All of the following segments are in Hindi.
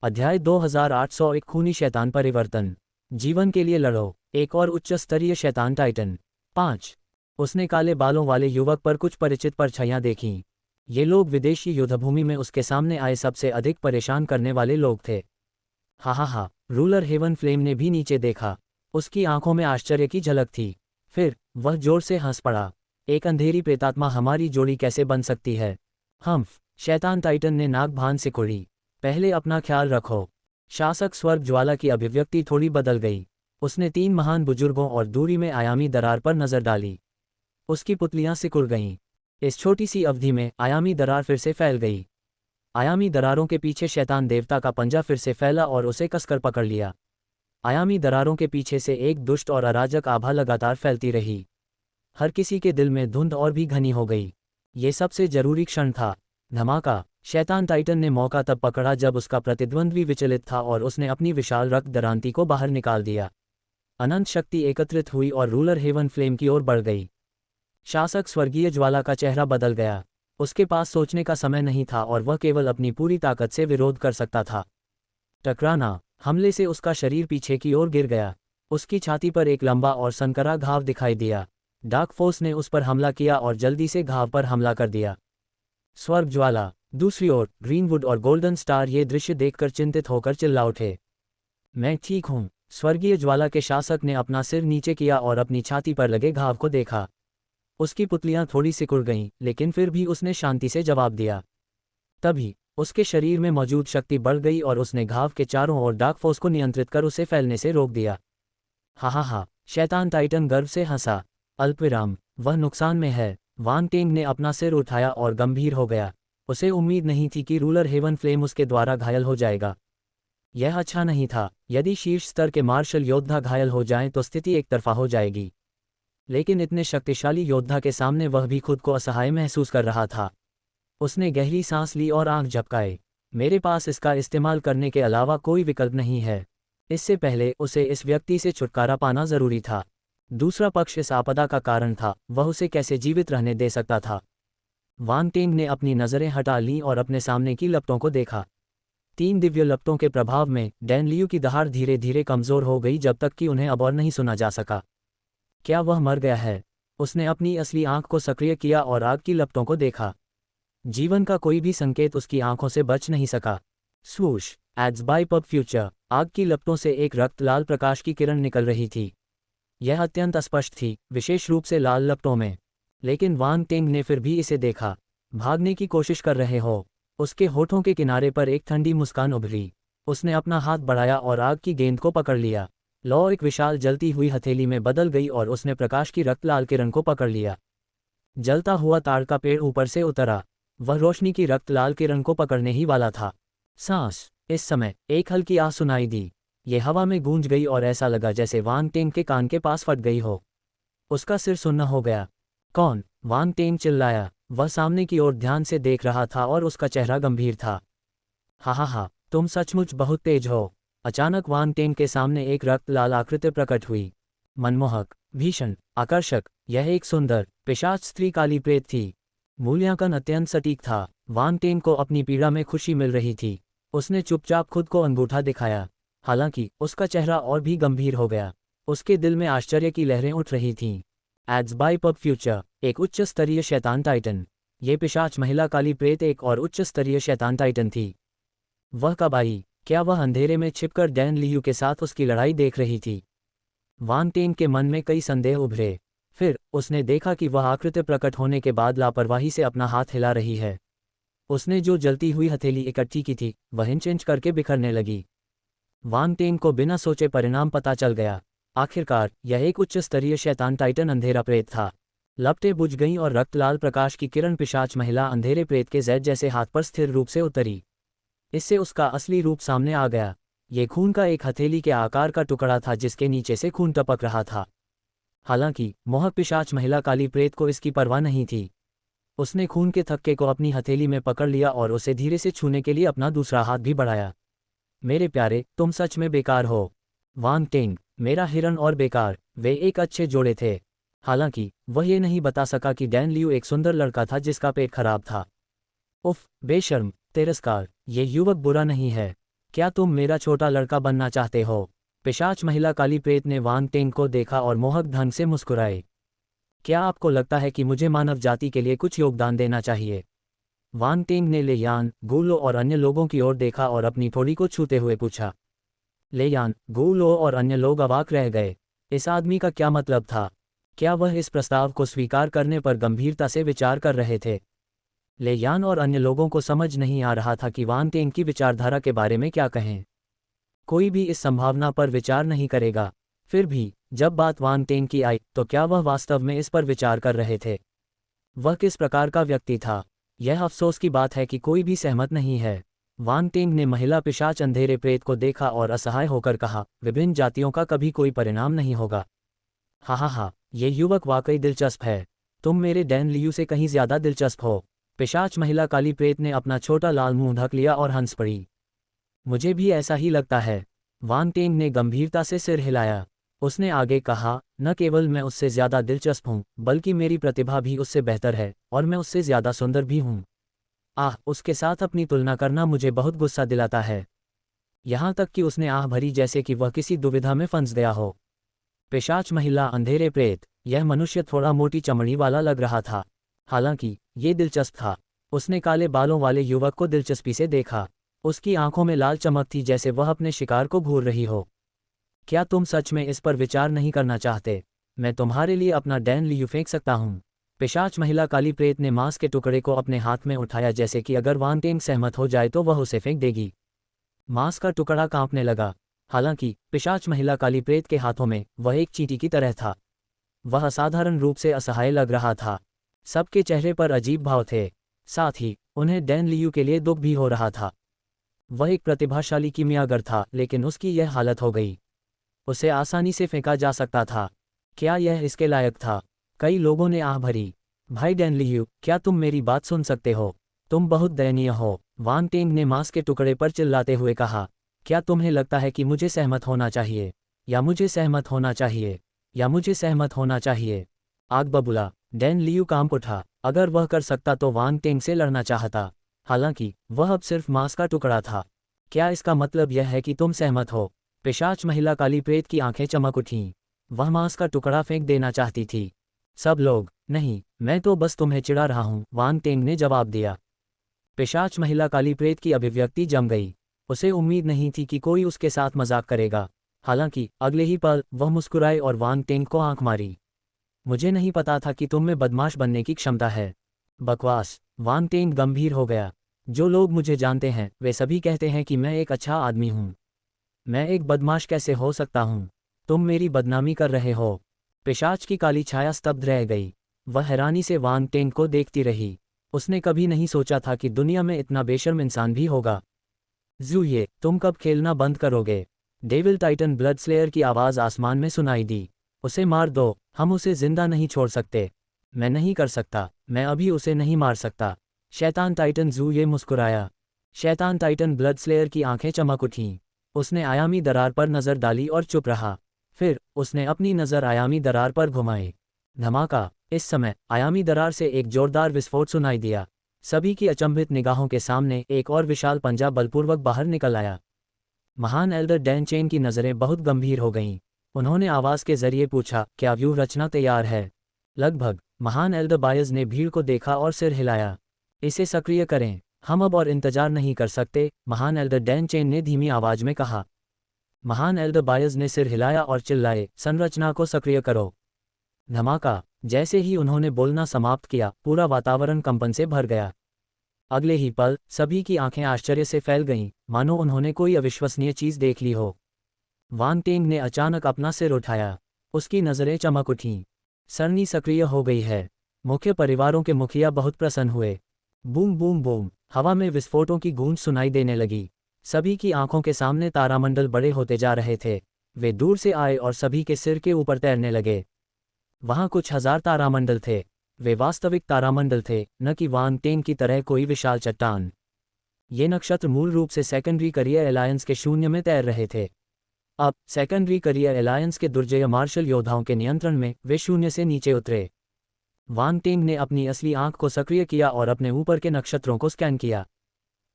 अध्याय 2801 खूनी शैतान परिवर्तन। जीवन के लिए लड़ो। एक और उच्च स्तरीय शैतान टाइटन। 5। उसने काले बालों वाले युवक पर कुछ परिचित परछाइयां देखीं। ये लोग विदेशी युद्धभूमि में उसके सामने आए सबसे अधिक परेशान करने वाले लोग थे। हा, रूलर हेवन फ्लेम ने भी नीचे देखा। उसकी आंखों में आश्चर्य की झलक थी। फिर वह जोर से हंस पड़ा। एक अंधेरी प्रेतात्मा हमारी जोड़ी कैसे बन सकती है? हम्फ। शैतान टाइटन ने नाक भान सिकुड़ी। पहले अपना ख्याल रखो। शासक स्वर्ग ज्वाला की अभिव्यक्ति थोड़ी बदल गई। उसने 3 महान बुजुर्गों और दूरी में आयामी दरार पर नजर डाली। उसकी पुतलियां सिकुड़ गईं। इस छोटी सी अवधि में आयामी दरार फिर से फैल गई। आयामी दरारों के पीछे शैतान देवता का पंजा फिर से फैला और उसे कसकर पकड़ लिया। आयामी दरारों के पीछे से एक दुष्ट और अराजक आभा लगातार फैलती रही। हर किसी के दिल में धुंध और भी घनी हो गई। ये सबसे जरूरी क्षण था। धमाका। शैतान टाइटन ने मौका तब पकड़ा जब उसका प्रतिद्वंद्वी विचलित था और उसने अपनी विशाल रक्त दरांती को बाहर निकाल दिया। अनंत शक्ति एकत्रित हुई और रूलर हेवन फ्लेम की ओर बढ़ गई। शासक स्वर्गीय ज्वाला का चेहरा बदल गया। उसके पास सोचने का समय नहीं था और वह केवल अपनी पूरी ताकत से विरोध कर सकता था। टकराना। हमले से उसका शरीर पीछे की ओर गिर गया। उसकी छाती पर एक लंबा और सनकरा घाव दिखाई दिया। डार्क फोर्स ने उस पर हमला किया और जल्दी से घाव पर हमला कर दिया। स्वर्ग ज्वाला। दूसरी ओर ग्रीनवुड और गोल्डन स्टार ये दृश्य देखकर चिंतित होकर चिल्ला उठे। मैं ठीक हूं। स्वर्गीय ज्वाला के शासक ने अपना सिर नीचे किया और अपनी छाती पर लगे घाव को देखा। उसकी पुतलियां थोड़ी सिकुड़ गईं, लेकिन फिर भी उसने शांति से जवाब दिया। तभी उसके शरीर में मौजूद शक्ति बढ़ गई और उसने घाव के चारों ओर डार्क फोर्स को नियंत्रित कर उसे फैलने से रोक दिया। हा, शैतान टाइटन गर्व से हंसा। अल्पविराम। वह नुकसान में है। वान टेंग ने अपना सिर उठाया और गंभीर हो गया। उसे उम्मीद नहीं थी कि रूलर हेवन फ्लेम उसके द्वारा घायल हो जाएगा। यह अच्छा नहीं था। यदि शीर्ष स्तर के मार्शल योद्धा घायल हो जाएं तो स्थिति एक तरफा हो जाएगी। लेकिन इतने शक्तिशाली योद्धा के सामने वह भी खुद को असहाय महसूस कर रहा था। उसने गहरी सांस ली और आंख झपकाए। मेरे पास इसका इस्तेमाल करने के अलावा कोई विकल्प नहीं है। इससे पहले उसे इस व्यक्ति से छुटकारा पाना जरूरी था। दूसरा पक्ष इस आपदा का कारण था। वह उसे कैसे जीवित रहने दे सकता था? वान टेंग ने अपनी नज़रें हटा लीं और अपने सामने की लपटों को देखा। 3 दिव्य लपटों के प्रभाव में डैन लियू की दहाड़ धीरे धीरे कमज़ोर हो गई जब तक कि उन्हें अब और नहीं सुना जा सका। क्या वह मर गया है? उसने अपनी असली आंख को सक्रिय किया और आग की लपटों को देखा। जीवन का कोई भी संकेत उसकी आंखों से बच नहीं सका। Swoosh. Ads by pub future. आग की लपटों से एक रक्त लाल प्रकाश की किरण निकल रही थी। यह अत्यंत स्पष्ट थी, विशेष रूप से लाल लपटों में। लेकिन वान टेंग ने फिर भी इसे देखा। भागने की कोशिश कर रहे हो? उसके होठों के किनारे पर एक ठंडी मुस्कान उभरी। उसने अपना हाथ बढ़ाया और आग की गेंद को पकड़ लिया। लौ एक विशाल जलती हुई हथेली में बदल गई और उसने प्रकाश की रक्त लाल किरण को पकड़ लिया। जलता हुआ ताड़ का पेड़ ऊपर से उतरा। वह रोशनी की रक्त लाल किरण को पकड़ने ही वाला था। सांस। इस समय एक हल्की आह सुनाई दी। ये हवा में गूंज गई और ऐसा लगा जैसे वान टेंग के कान के पास फट गई हो। उसका सिर सुन्न हो गया। कौन? वान टेंग चिल्लाया। वह सामने की ओर ध्यान से देख रहा था और उसका चेहरा गंभीर था। हा, तुम सचमुच बहुत तेज हो। अचानक वान टेंग के सामने एक रक्त लाल आकृति प्रकट हुई। मनमोहक, भीषण, आकर्षक। यह एक सुंदर पिशाच स्त्री काली प्रेत थी। मूल्यांकन अत्यंत सटीक था। वान टेंग को अपनी पीड़ा में खुशी मिल रही थी। उसने चुपचाप खुद को अंगूठा दिखाया। हालांकि उसका चेहरा और भी गंभीर हो गया। उसके दिल में आश्चर्य की लहरें उठ रही थीं। Ads by pub Future. एक उच्च स्तरीय शैतान टाइटन। ये पिशाच महिला काली प्रेत एक और उच्च स्तरीय शैतान टाइटन थी। वह कब आई? क्या वह अंधेरे में छिपकर डैन लियू के साथ उसकी लड़ाई देख रही थी? वान टेंग के मन में कई संदेह उभरे। फिर उसने देखा कि वह आकृति प्रकट होने के बाद लापरवाही से अपना हाथ हिला रही है। उसने जो जलती हुई हथेली इकट्ठी की थी वह इंच इंच करके बिखरने लगी। वान टेंग को बिना सोचे परिणाम पता चल गया। आखिरकार यह एक उच्च स्तरीय शैतान टाइटन अंधेरा प्रेत था। लपटें बुझ गईं और रक्त लाल प्रकाश की किरण पिशाच महिला अंधेरे प्रेत के जैद जैसे हाथ पर स्थिर रूप से उतरी। इससे उसका असली रूप सामने आ गया। ये खून का एक हथेली के आकार का टुकड़ा था जिसके नीचे से खून टपक रहा था। हालांकि मोहक पिशाच महिला काली प्रेत को इसकी परवाह नहीं थी। उसने खून के थक्के को अपनी हथेली में पकड़ लिया और उसे धीरे से छूने के लिए अपना दूसरा हाथ भी बढ़ाया। मेरे प्यारे, तुम सच में बेकार हो। वान टेंग, मेरा हिरन और बेकार, वे एक अच्छे जोड़े थे। हालांकि वह ये नहीं बता सका कि डैन लियू एक सुंदर लड़का था जिसका पेट खराब था। उफ, बेशर्म, तिरस्कार। ये युवक बुरा नहीं है। क्या तुम मेरा छोटा लड़का बनना चाहते हो? पिशाच महिला काली प्रेत ने वांग टेंग को देखा और मोहक ढंग से मुस्कुराए। क्या आपको लगता है कि मुझे मानव जाति के लिए कुछ योगदान देना चाहिए? वांग टेंग ने ले यान, गूलो और अन्य लोगों की ओर देखा और अपनी ठोड़ी को छूते हुए पूछा। ले यान, गूलो और अन्य लोग अवाक रह गए। इस आदमी का क्या मतलब था? क्या वह इस प्रस्ताव को स्वीकार करने पर गंभीरता से विचार कर रहे थे? ले यान और अन्य लोगों को समझ नहीं आ रहा था कि वांग टेंग की विचारधारा के बारे में क्या कहें। कोई भी इस संभावना पर विचार नहीं करेगा। फिर भी जब बात वांग टेंग की आई तो क्या वह वास्तव में इस पर विचार कर रहे थे? वह किस प्रकार का व्यक्ति था? यह अफसोस की बात है कि कोई भी सहमत नहीं है। वांग टेंग ने महिला पिशाच अंधेरे प्रेत को देखा और असहाय होकर कहा, विभिन्न जातियों का कभी कोई परिणाम नहीं होगा। हा, ये युवक वाकई दिलचस्प है। तुम मेरे डैन लियू से कहीं ज्यादा दिलचस्प हो। पिशाच महिला काली प्रेत ने अपना छोटा लाल मुंह ढक लिया और हंस पड़ी। मुझे भी ऐसा ही लगता है। वांग टेंग ने गंभीरता से सिर हिलाया। उसने आगे कहा, न केवल मैं उससे ज्यादा दिलचस्प हूँ, बल्कि मेरी प्रतिभा भी उससे बेहतर है, और मैं उससे ज्यादा सुंदर भी हूँ। उसके साथ अपनी तुलना करना मुझे बहुत गुस्सा दिलाता है। यहाँ तक कि उसने आह भरी जैसे कि वह किसी दुविधा में फंस गया हो। पिशाच महिला अंधेरे प्रेत, यह मनुष्य थोड़ा मोटी चमड़ी वाला लग रहा था। हालांकि ये दिलचस्प था। उसने काले बालों वाले युवक को दिलचस्पी से देखा। उसकी आंखों में लाल चमक थी, जैसे वह अपने शिकार को घूर रही हो। क्या तुम सच में इस पर विचार नहीं करना चाहते? मैं तुम्हारे लिए अपना डैन लियू फेंक सकता हूँ। पिशाच महिला काली प्रेत ने मांस के टुकड़े को अपने हाथ में उठाया, जैसे कि अगर वांग टेंग सहमत हो जाए तो वह उसे फेंक देगी। मांस का टुकड़ा कांपने लगा। हालांकि पिशाच महिला काली प्रेत के हाथों में वह एक चींटी की तरह था। वह असाधारण रूप से असहाय लग रहा था। सबके चेहरे पर अजीब भाव थे। साथ ही उन्हें डैन लियू के लिए दुख भी हो रहा था। वह एक प्रतिभाशाली कीमियागर था, लेकिन उसकी यह हालत हो गई। उसे आसानी से फेंका जा सकता था। क्या यह इसके लायक था? कई लोगों ने आह भरी। भाई डैन लियू, क्या तुम मेरी बात सुन सकते हो? तुम बहुत दयनीय हो। वांग टेंग ने मांस के टुकड़े पर चिल्लाते हुए कहा। क्या तुम्हें लगता है कि मुझे सहमत होना चाहिए? या मुझे सहमत होना चाहिए? या मुझे सहमत होना चाहिए? आग बबूला। डैन लियू कांप उठा। अगर वह कर सकता तो वांग टेंग से लड़ना चाहता। हालांकि वह अब सिर्फ मांस का टुकड़ा था। क्या इसका मतलब यह है कि तुम सहमत हो? पिशाच महिला काली प्रेत की आंखें चमक उठीं। वह मांस का टुकड़ा फेंक देना चाहती थी। सब लोग, नहीं, मैं तो बस तुम्हें चिढ़ा रहा हूं, वांग टेंग ने जवाब दिया। पिशाच महिला काली प्रेत की अभिव्यक्ति जम गई। उसे उम्मीद नहीं थी कि कोई उसके साथ मजाक करेगा। हालांकि अगले ही पल वह मुस्कुराए और वांग टेंग को आंख मारी। मुझे नहीं पता था कि तुम में बदमाश बनने की क्षमता है। बकवास। वांग टेंग गंभीर हो गया। जो लोग मुझे जानते हैं वे सभी कहते हैं कि मैं एक अच्छा आदमी हूँ। मैं एक बदमाश कैसे हो सकता हूँ? तुम मेरी बदनामी कर रहे हो। पिशाच की काली छाया स्तब्ध रह गई। वह हैरानी से वांग टेंग को देखती रही। उसने कभी नहीं सोचा था कि दुनिया में इतना बेशर्म इंसान भी होगा। ज़ूये, तुम कब खेलना बंद करोगे? डेविल टाइटन ब्लड स्लेयर की आवाज़ आसमान में सुनाई दी। उसे मार दो, हम उसे जिंदा नहीं छोड़ सकते। मैं नहीं कर सकता, मैं अभी उसे नहीं मार सकता। शैतान टाइटन ज़ूये मुस्कुराया। शैतान टाइटन ब्लड स्लेयर की आंखें चमक उठीं। उसने आयामी दरार पर नज़र डाली और चुप रहा। फिर उसने अपनी नज़र आयामी दरार पर घुमाई। धमाका। इस समय आयामी दरार से एक जोरदार विस्फोट सुनाई दिया। सभी की अचंभित निगाहों के सामने एक और विशाल पंजा बलपूर्वक बाहर निकल आया। महान एल्डर डैन चेन की नज़रें बहुत गंभीर हो गईं। उन्होंने आवाज़ के जरिए पूछा, क्या व्यूह रचना तैयार है? लगभग। महान एल्डर बायज ने भीड़ को देखा और सिर हिलाया। इसे सक्रिय करें, हम अब और इंतजार नहीं कर सकते, महान एल्डर डैन चेन ने धीमी आवाज में कहा। महान एल्डर बायज ने सिर हिलाया और चिल्लाए, संरचना को सक्रिय करो। धमाका। जैसे ही उन्होंने बोलना समाप्त किया, पूरा वातावरण कंपन से भर गया। अगले ही पल सभी की आंखें आश्चर्य से फैल गईं, मानो उन्होंने कोई अविश्वसनीय चीज देख ली हो। वांग टेंग ने अचानक अपना सिर उठाया। उसकी नजरें चमक उठीं। सरनी सक्रिय हो गई है। मुख्य परिवारों के मुखिया बहुत प्रसन्न हुए। बूम बूम बूम, हवा में विस्फोटों की गूंज सुनाई देने लगी। सभी की आंखों के सामने तारामंडल बड़े होते जा रहे थे। वे दूर से आए और सभी के सिर के ऊपर तैरने लगे। वहां कुछ हजार तारामंडल थे। वे वास्तविक तारामंडल थे, न कि वांग टेंग की तरह कोई विशाल चट्टान। ये नक्षत्र मूल रूप से सेकेंडरी करियर अलायंस के शून्य में तैर रहे थे। अब सेकेंडरी करियर अलायंस के दुर्जय मार्शल योद्धाओं के नियंत्रण में वे शून्य से नीचे उतरे। वांग टेंग ने अपनी असली आंख को सक्रिय किया और अपने ऊपर के नक्षत्रों को स्कैन किया।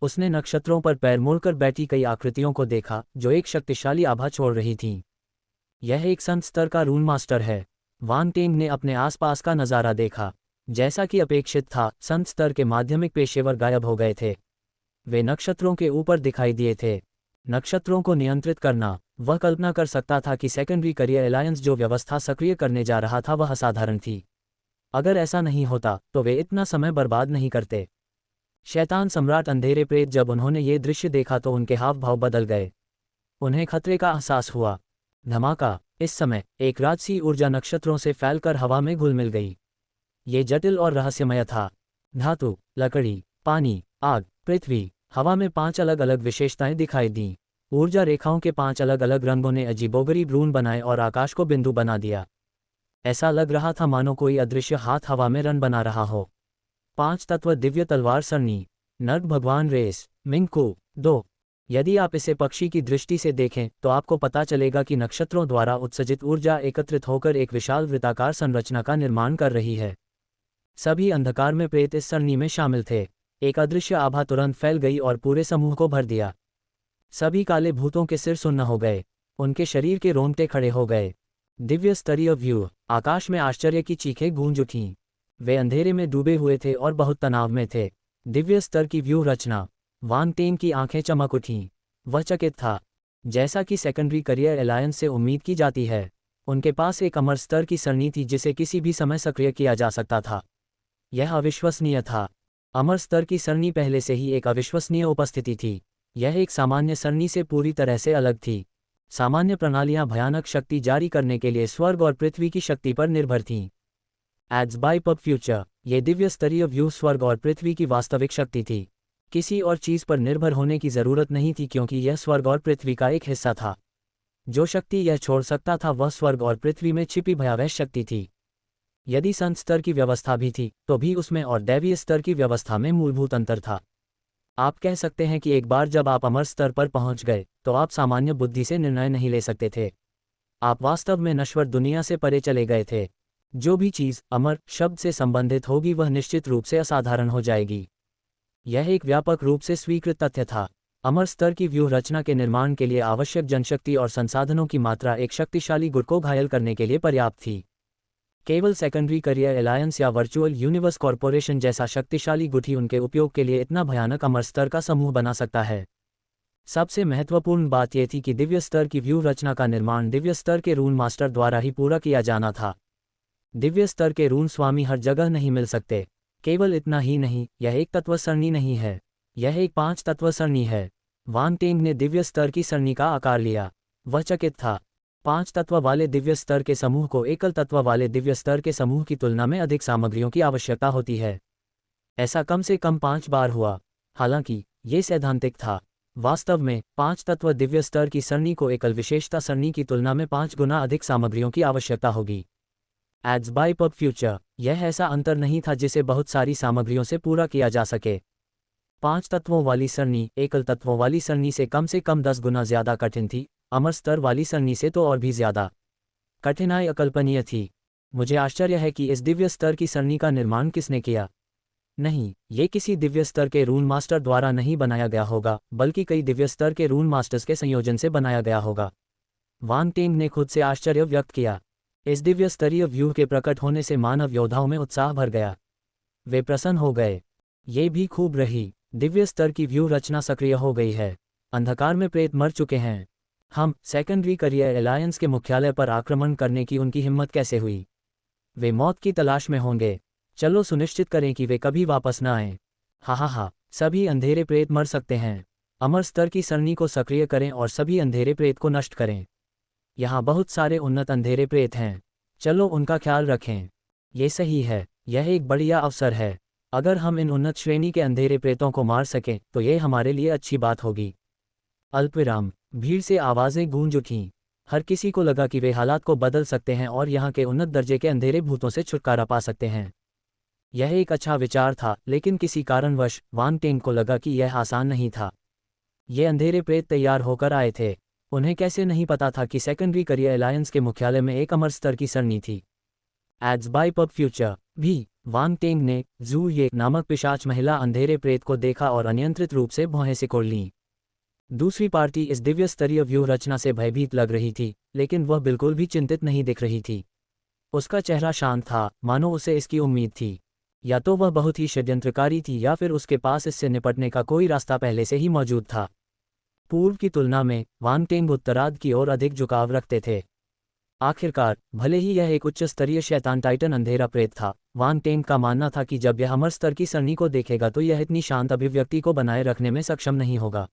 उसने नक्षत्रों पर पैर मोड़कर बैठी कई आकृतियों को देखा जो एक शक्तिशाली आभा छोड़ रही थीं। यह एक संत स्तर का रून मास्टर है। वान टेंग ने अपने आसपास का नज़ारा देखा। जैसा कि अपेक्षित था, संत स्तर के माध्यमिक पेशेवर गायब हो गए थे। वे नक्षत्रों के ऊपर दिखाई दिए थे। नक्षत्रों को नियंत्रित करना। वह कल्पना कर सकता था कि सेकेंडरी करियर अलायंस जो व्यवस्था सक्रिय करने जा रहा था वह असाधारण थी। अगर ऐसा नहीं होता तो वे इतना समय बर्बाद नहीं करते। शैतान सम्राट अंधेरे प्रेत जब उन्होंने ये दृश्य देखा तो उनके हाव भाव बदल गए। उन्हें खतरे का एहसास हुआ। धमाका। इस समय एक राजसी ऊर्जा नक्षत्रों से फैलकर हवा में घुल मिल गई। ये जटिल और रहस्यमय था। धातु, लकड़ी, पानी, आग, पृथ्वी, हवा में 5 अलग अलग विशेषताएं दिखाई दीं। ऊर्जा रेखाओं के 5 अलग अलग रंगों ने अजीबोगरीब रून बनाए और आकाश को बिंदु बना दिया। ऐसा लग रहा था मानो कोई अदृश्य हाथ हवा में रन बना रहा हो। 5 तत्व दिव्य तलवार सरणी। नर्क भगवान रेस, मिंगकू 2। यदि आप इसे पक्षी की दृष्टि से देखें तो आपको पता चलेगा कि नक्षत्रों द्वारा उत्सर्जित ऊर्जा एकत्रित होकर एक विशाल वृत्ताकार संरचना का निर्माण कर रही है। सभी अंधकार में प्रेत इस सरणी में शामिल थे। एक अदृश्य आभा तुरंत फैल गई और पूरे समूह को भर दिया। सभी काले भूतों के सिर सुन्न हो गए। उनके शरीर के रोंगटे खड़े हो गए। दिव्य स्तरीय व्यू। आकाश में आश्चर्य की चीखें गूंज उठीं। वे अंधेरे में डूबे हुए थे और बहुत तनाव में थे। दिव्य स्तर की व्यू रचना। वान टेन की आंखें चमक उठीं। वह चकित था। जैसा कि सेकेंडरी करियर अलायंस से उम्मीद की जाती है, उनके पास एक अमर स्तर की सरणी थी जिसे किसी भी समय सक्रिय किया जा सकता था। यह अविश्वसनीय था। अमर स्तर की सरणी पहले से ही एक अविश्वसनीय उपस्थिति थी। यह एक सामान्य सरणी से पूरी तरह से अलग थी। सामान्य प्रणालियां भयानक शक्ति जारी करने के लिए स्वर्ग और पृथ्वी की शक्ति पर निर्भर थीं। Ads by pub Future. ये दिव्य स्तरीय व्यू स्वर्ग और पृथ्वी की वास्तविक शक्ति थी। किसी और चीज पर निर्भर होने की जरूरत नहीं थी क्योंकि यह स्वर्ग और पृथ्वी का एक हिस्सा था। जो शक्ति यह छोड़ सकता था वह स्वर्ग और पृथ्वी में छिपी भयावह शक्ति थी। यदि संत स्तर की व्यवस्था भी थी तो भी उसमें और दैवीय स्तर की व्यवस्था में मूलभूत अंतर था। आप कह सकते हैं कि एक बार जब आप अमर स्तर पर पहुंच गए तो आप सामान्य बुद्धि से निर्णय नहीं ले सकते थे। आप वास्तव में नश्वर दुनिया से परे चले गए थे। जो भी चीज़ अमर शब्द से संबंधित होगी वह निश्चित रूप से असाधारण हो जाएगी। यह एक व्यापक रूप से स्वीकृत तथ्य था। अमर स्तर की व्यूह रचना के निर्माण के लिए आवश्यक जनशक्ति और संसाधनों की मात्रा एक शक्तिशाली गुट को घायल करने के लिए पर्याप्त थी। केवल सेकेंडरी करियर अलायंस या वर्चुअल यूनिवर्स कॉरपोरेशन जैसा शक्तिशाली गुट ही उनके उपयोग के लिए इतना भयानक अमर स्तर का समूह बना सकता है। सबसे महत्वपूर्ण बात यह थी कि दिव्य स्तर की व्यू रचना का निर्माण दिव्य स्तर के रून मास्टर द्वारा ही पूरा किया जाना था। दिव्य स्तर के रून स्वामी हर जगह नहीं मिल सकते। केवल इतना ही नहीं, यह एक तत्व सरणी नहीं है, यह एक 5 तत्व सरणी है। वान टेंग ने दिव्य स्तर की सरणी का आकार लिया। वह चकित था। 5 तत्व वाले दिव्य स्तर के समूह को एकल तत्व वाले दिव्य स्तर के समूह की तुलना में अधिक सामग्रियों की आवश्यकता होती है। ऐसा कम से कम 5 बार हुआ। हालांकि ये सैद्धांतिक था। वास्तव में 5 तत्व दिव्य स्तर की सरणी को एकल विशेषता सरणी की तुलना में 5 गुना अधिक सामग्रियों की आवश्यकता होगी। Ads by pub Future. यह ऐसा अंतर नहीं था जिसे बहुत सारी सामग्रियों से पूरा किया जा सके। 5 तत्वों वाली सरणी एकल तत्वों वाली सरणी से कम 10 गुना ज्यादा कठिन थी। अमर स्तर वाली सरणी से तो और भी ज्यादा। कठिनाई अकल्पनीय थी। मुझे आश्चर्य है कि इस दिव्य स्तर की सरणी का निर्माण किसने किया। नहीं, ये किसी दिव्य स्तर के रून मास्टर द्वारा नहीं बनाया गया होगा, बल्कि कई दिव्य स्तर के रून मास्टर्स के संयोजन से बनाया गया होगा। वान टेंग ने खुद से आश्चर्य व्यक्त किया। इस दिव्य स्तरीय व्यूह के प्रकट होने से मानव योद्धाओं में उत्साह भर गया। वे प्रसन्न हो गए। ये भी खूब रही। दिव्य स्तर की व्यू रचना सक्रिय हो गई है। अंधकार में प्रेत मर चुके हैं। हम सेकेंडरी करियर अलायंस के मुख्यालय पर आक्रमण करने की उनकी हिम्मत कैसे हुई? वे मौत की तलाश में होंगे। चलो सुनिश्चित करें कि वे कभी वापस न आएं। हा, सभी अंधेरे प्रेत मर सकते हैं। अमर स्तर की सरणी को सक्रिय करें और सभी अंधेरे प्रेत को नष्ट करें। यहाँ बहुत सारे उन्नत अंधेरे प्रेत हैं। चलो उनका ख्याल रखें। ये सही है। यह एक बढ़िया अवसर है। अगर हम इन उन्नत श्रेणी के अंधेरे प्रेतों को मार सकें तो ये हमारे लिए अच्छी बात होगी। अल्पविराम। भीड़ से आवाज़ें गूंज उठीं। हर किसी को लगा कि वे हालात को बदल सकते हैं और यहाँ के उन्नत दर्जे के अंधेरे भूतों से छुटकारा पा सकते हैं। यह एक अच्छा विचार था, लेकिन किसी कारणवश वान टेंग को लगा कि यह आसान नहीं था। ये अंधेरे प्रेत तैयार होकर आए थे। उन्हें कैसे नहीं पता था कि सेकेंडरी करियर अलायंस के मुख्यालय में एक अमर स्तर की सरणी थी। Ads by pub Future. भी वांग टेंग ने जू ये नामक पिशाच महिला अंधेरे प्रेत को देखा और अनियंत्रित रूप से भौहें सिकोड़ लीं। दूसरी पार्टी इस दिव्य स्तरीय व्यूह रचना से भयभीत लग रही थी, लेकिन वह बिल्कुल भी चिंतित नहीं दिख रही थी। उसका चेहरा शांत था, मानो उसे इसकी उम्मीद थी। या तो वह बहुत ही षड्यंत्रकारी थी या फिर उसके पास इससे निपटने का कोई रास्ता पहले से ही मौजूद था। पूर्व की तुलना में वांग टेंग उत्तरार्ध की ओर अधिक झुकाव रखते थे। आखिरकार, भले ही यह एक उच्च स्तरीय शैतान टाइटन अंधेरा प्रेत था, वांग टेंग का मानना था कि जब यह अमर स्तर की सरणी को देखेगा तो यह इतनी शांत अभिव्यक्ति को बनाए रखने में सक्षम नहीं होगा।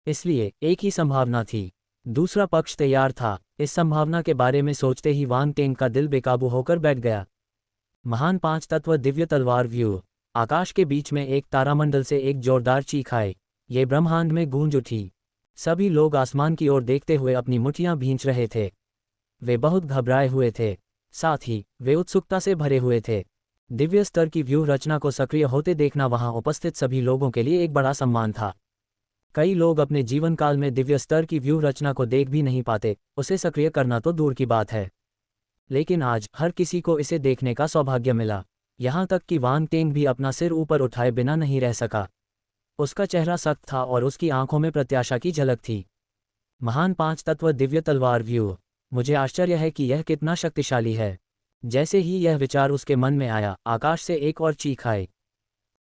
इसलिए एक ही संभावना थी। दूसरा पक्ष तैयार था। इस संभावना के बारे में सोचते ही वांग टेंग का दिल बेकाबू होकर बैठ गया। महान पांच तत्व दिव्य तलवार व्यू। आकाश के बीच में एक तारामंडल से एक जोरदार चीख आई। ये ब्रह्मांड में गूंज उठी। सभी लोग आसमान की ओर देखते हुए अपनी मुट्ठियां भींच रहे थे। वे बहुत घबराए हुए थे, साथ ही वे उत्सुकता से भरे हुए थे। दिव्य स्तर की व्यूह रचना को सक्रिय होते देखना वहां उपस्थित सभी लोगों के लिए एक बड़ा सम्मान था। कई लोग अपने जीवन काल में दिव्य स्तर की व्यूह रचना को देख भी नहीं पाते, उसे सक्रिय करना तो दूर की बात है। लेकिन आज हर किसी को इसे देखने का सौभाग्य मिला। यहाँ तक कि वांग टेंग भी अपना सिर ऊपर उठाए बिना नहीं रह सका। उसका चेहरा सख्त था और उसकी आंखों में प्रत्याशा की झलक थी। महान पांच तत्व दिव्य तलवार व्यू। मुझे आश्चर्य है कि यह कितना शक्तिशाली है। जैसे ही यह विचार उसके मन में आया, आकाश से एक और चीख आई।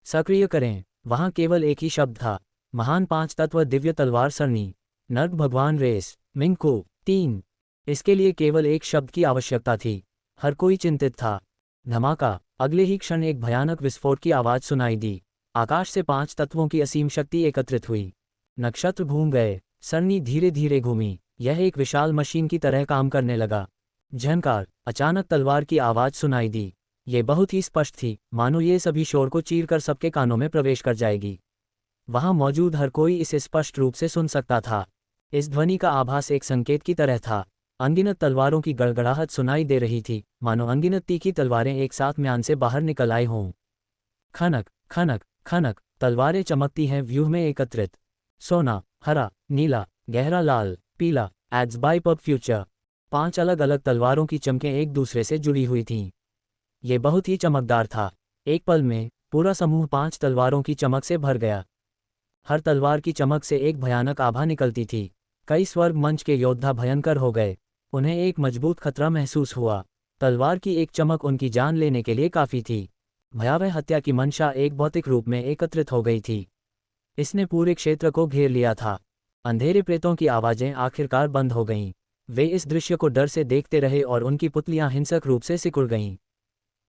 सक्रिय करें। वहां केवल एक ही शब्द था, महान पांच तत्व दिव्य तलवार सरणी। नर्क भगवान रेस मिंगकू 3। इसके लिए केवल एक शब्द की आवश्यकता थी। हर कोई चिंतित था। धमाका। अगले ही क्षण एक भयानक विस्फोट की आवाज सुनाई दी। आकाश से पांच तत्वों की असीम शक्ति एकत्रित हुई। नक्षत्र घूम गए, सरणी धीरे धीरे घूमी। यह एक विशाल मशीन की तरह काम करने लगा। झनकार। अचानक तलवार की आवाज सुनाई दी। ये बहुत ही स्पष्ट थी, मानो ये सभी शोर को चीरकर सबके कानों में प्रवेश कर जाएगी। वहां मौजूद हर कोई इसे स्पष्ट रूप से सुन सकता था। इस ध्वनि का आभास एक संकेत की तरह था। अनगिनत तलवारों की गड़गड़ाहट सुनाई दे रही थी, मानो अनगिनत तीखी तलवारें एक साथ म्यान से बाहर निकल आई हों। खनक खनक खनक। तलवारें चमकती हैं व्यूह में एकत्रित। सोना, हरा, नीला, गहरा लाल, पीला। Ads by pub future. 5 अलग अलग तलवारों की चमकें एक दूसरे से जुड़ी हुई थीं। ये बहुत ही चमकदार था। एक पल में पूरा समूह 5 तलवारों की चमक से भर गया। हर तलवार की चमक से एक भयानक आभा निकलती थी। कई स्वर्ग मंच के योद्धा भयंकर हो गए। उन्हें एक मजबूत खतरा महसूस हुआ। तलवार की एक चमक उनकी जान लेने के लिए काफी थी। भयावह हत्या की मंशा एक भौतिक रूप में एकत्रित हो गई थी। इसने पूरे क्षेत्र को घेर लिया था। अंधेरे प्रेतों की आवाजें आखिरकार बंद हो गईं। वे इस दृश्य को डर से देखते रहे और उनकी पुतलियां हिंसक रूप से सिकुड़ गईं।